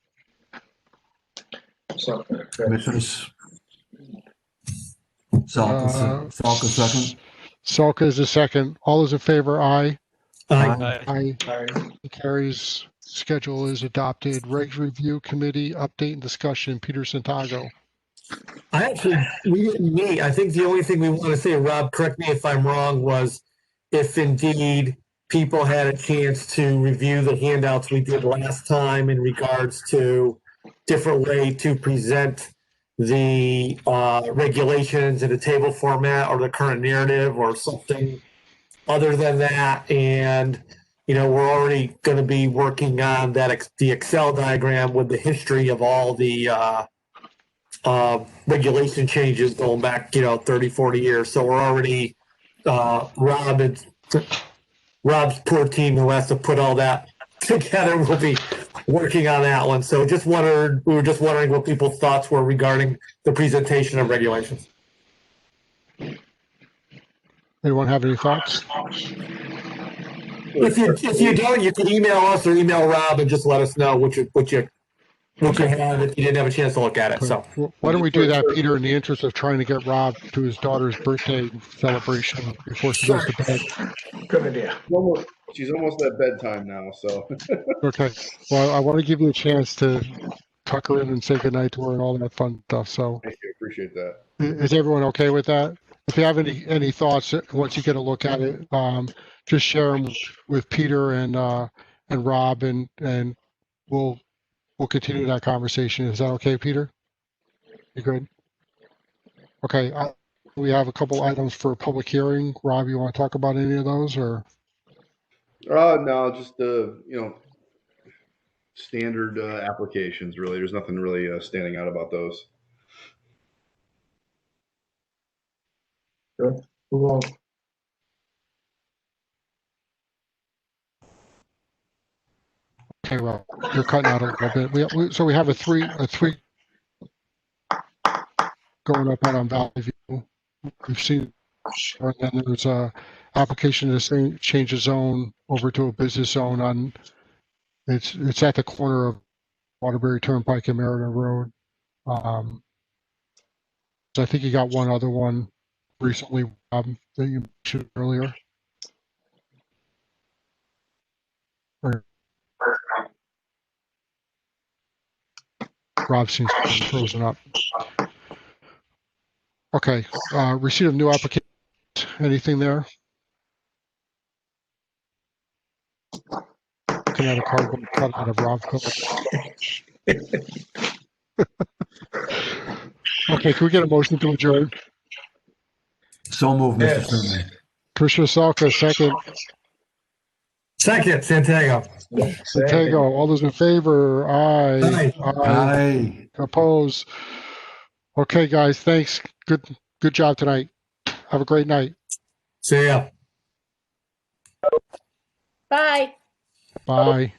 Commissioners. Salka second. Salka is the second. All those in favor, aye. Aye. Aye. It carries. Schedule is adopted. Regs Review Committee update and discussion. Peter Santago. We didn't meet. I think the only thing we want to say, Rob, correct me if I'm wrong, was if indeed people had a chance to review the handouts we did last time in regards to different way to present the regulations in a table format or the current narrative or something other than that. And, we're already going to be working on the Excel diagram with the history of all the regulation changes going back, 30, 40 years. So we're already, Rob's poor team who has to put all that together will be working on that one. So we were just wondering what people's thoughts were regarding the presentation of regulations. Anyone have any thoughts? If you don't, you can email us or email Rob and just let us know what you have if you didn't have a chance to look at it. So why don't we do that, Peter, in the interest of trying to get Rob to his daughter's birthday celebration before she goes to bed? Good idea. She's almost at bedtime now, so. Okay. Well, I want to give you a chance to tuck her in and say goodnight to her and all that fun stuff. So Thank you. Appreciate that. is everyone okay with that? If you have any thoughts, once you get a look at it, just share them with Peter and Rob, and we'll continue that conversation. Is that okay, Peter? You good? Okay. We have a couple items for a public hearing. Rob, you want to talk about any of those, or? No, just standard applications. Really, there's nothing really standing out about those. Good. Move on. Okay, Rob, you're cutting out a little bit. So we have a three going up out on Valley View. We've seen, and then there's a application to change the zone over to a business zone on. It's at the corner of Waterbury Turnpike and Merida Road. So I think you got one other one recently that you mentioned earlier. Rob seems to be frozen up. Okay, receipt of new application, anything there? Looking at a cardboard cutout of Rob Phillips. Okay, can we get a motion to adjourn? So moved, Mr. Chairman. Commissioner Salka, second. Second, Santiago. Santiago, all those in favor? Aye. Aye. Oppose? Okay, guys, thanks. Good job tonight. Have a great night. See ya. Bye. Bye.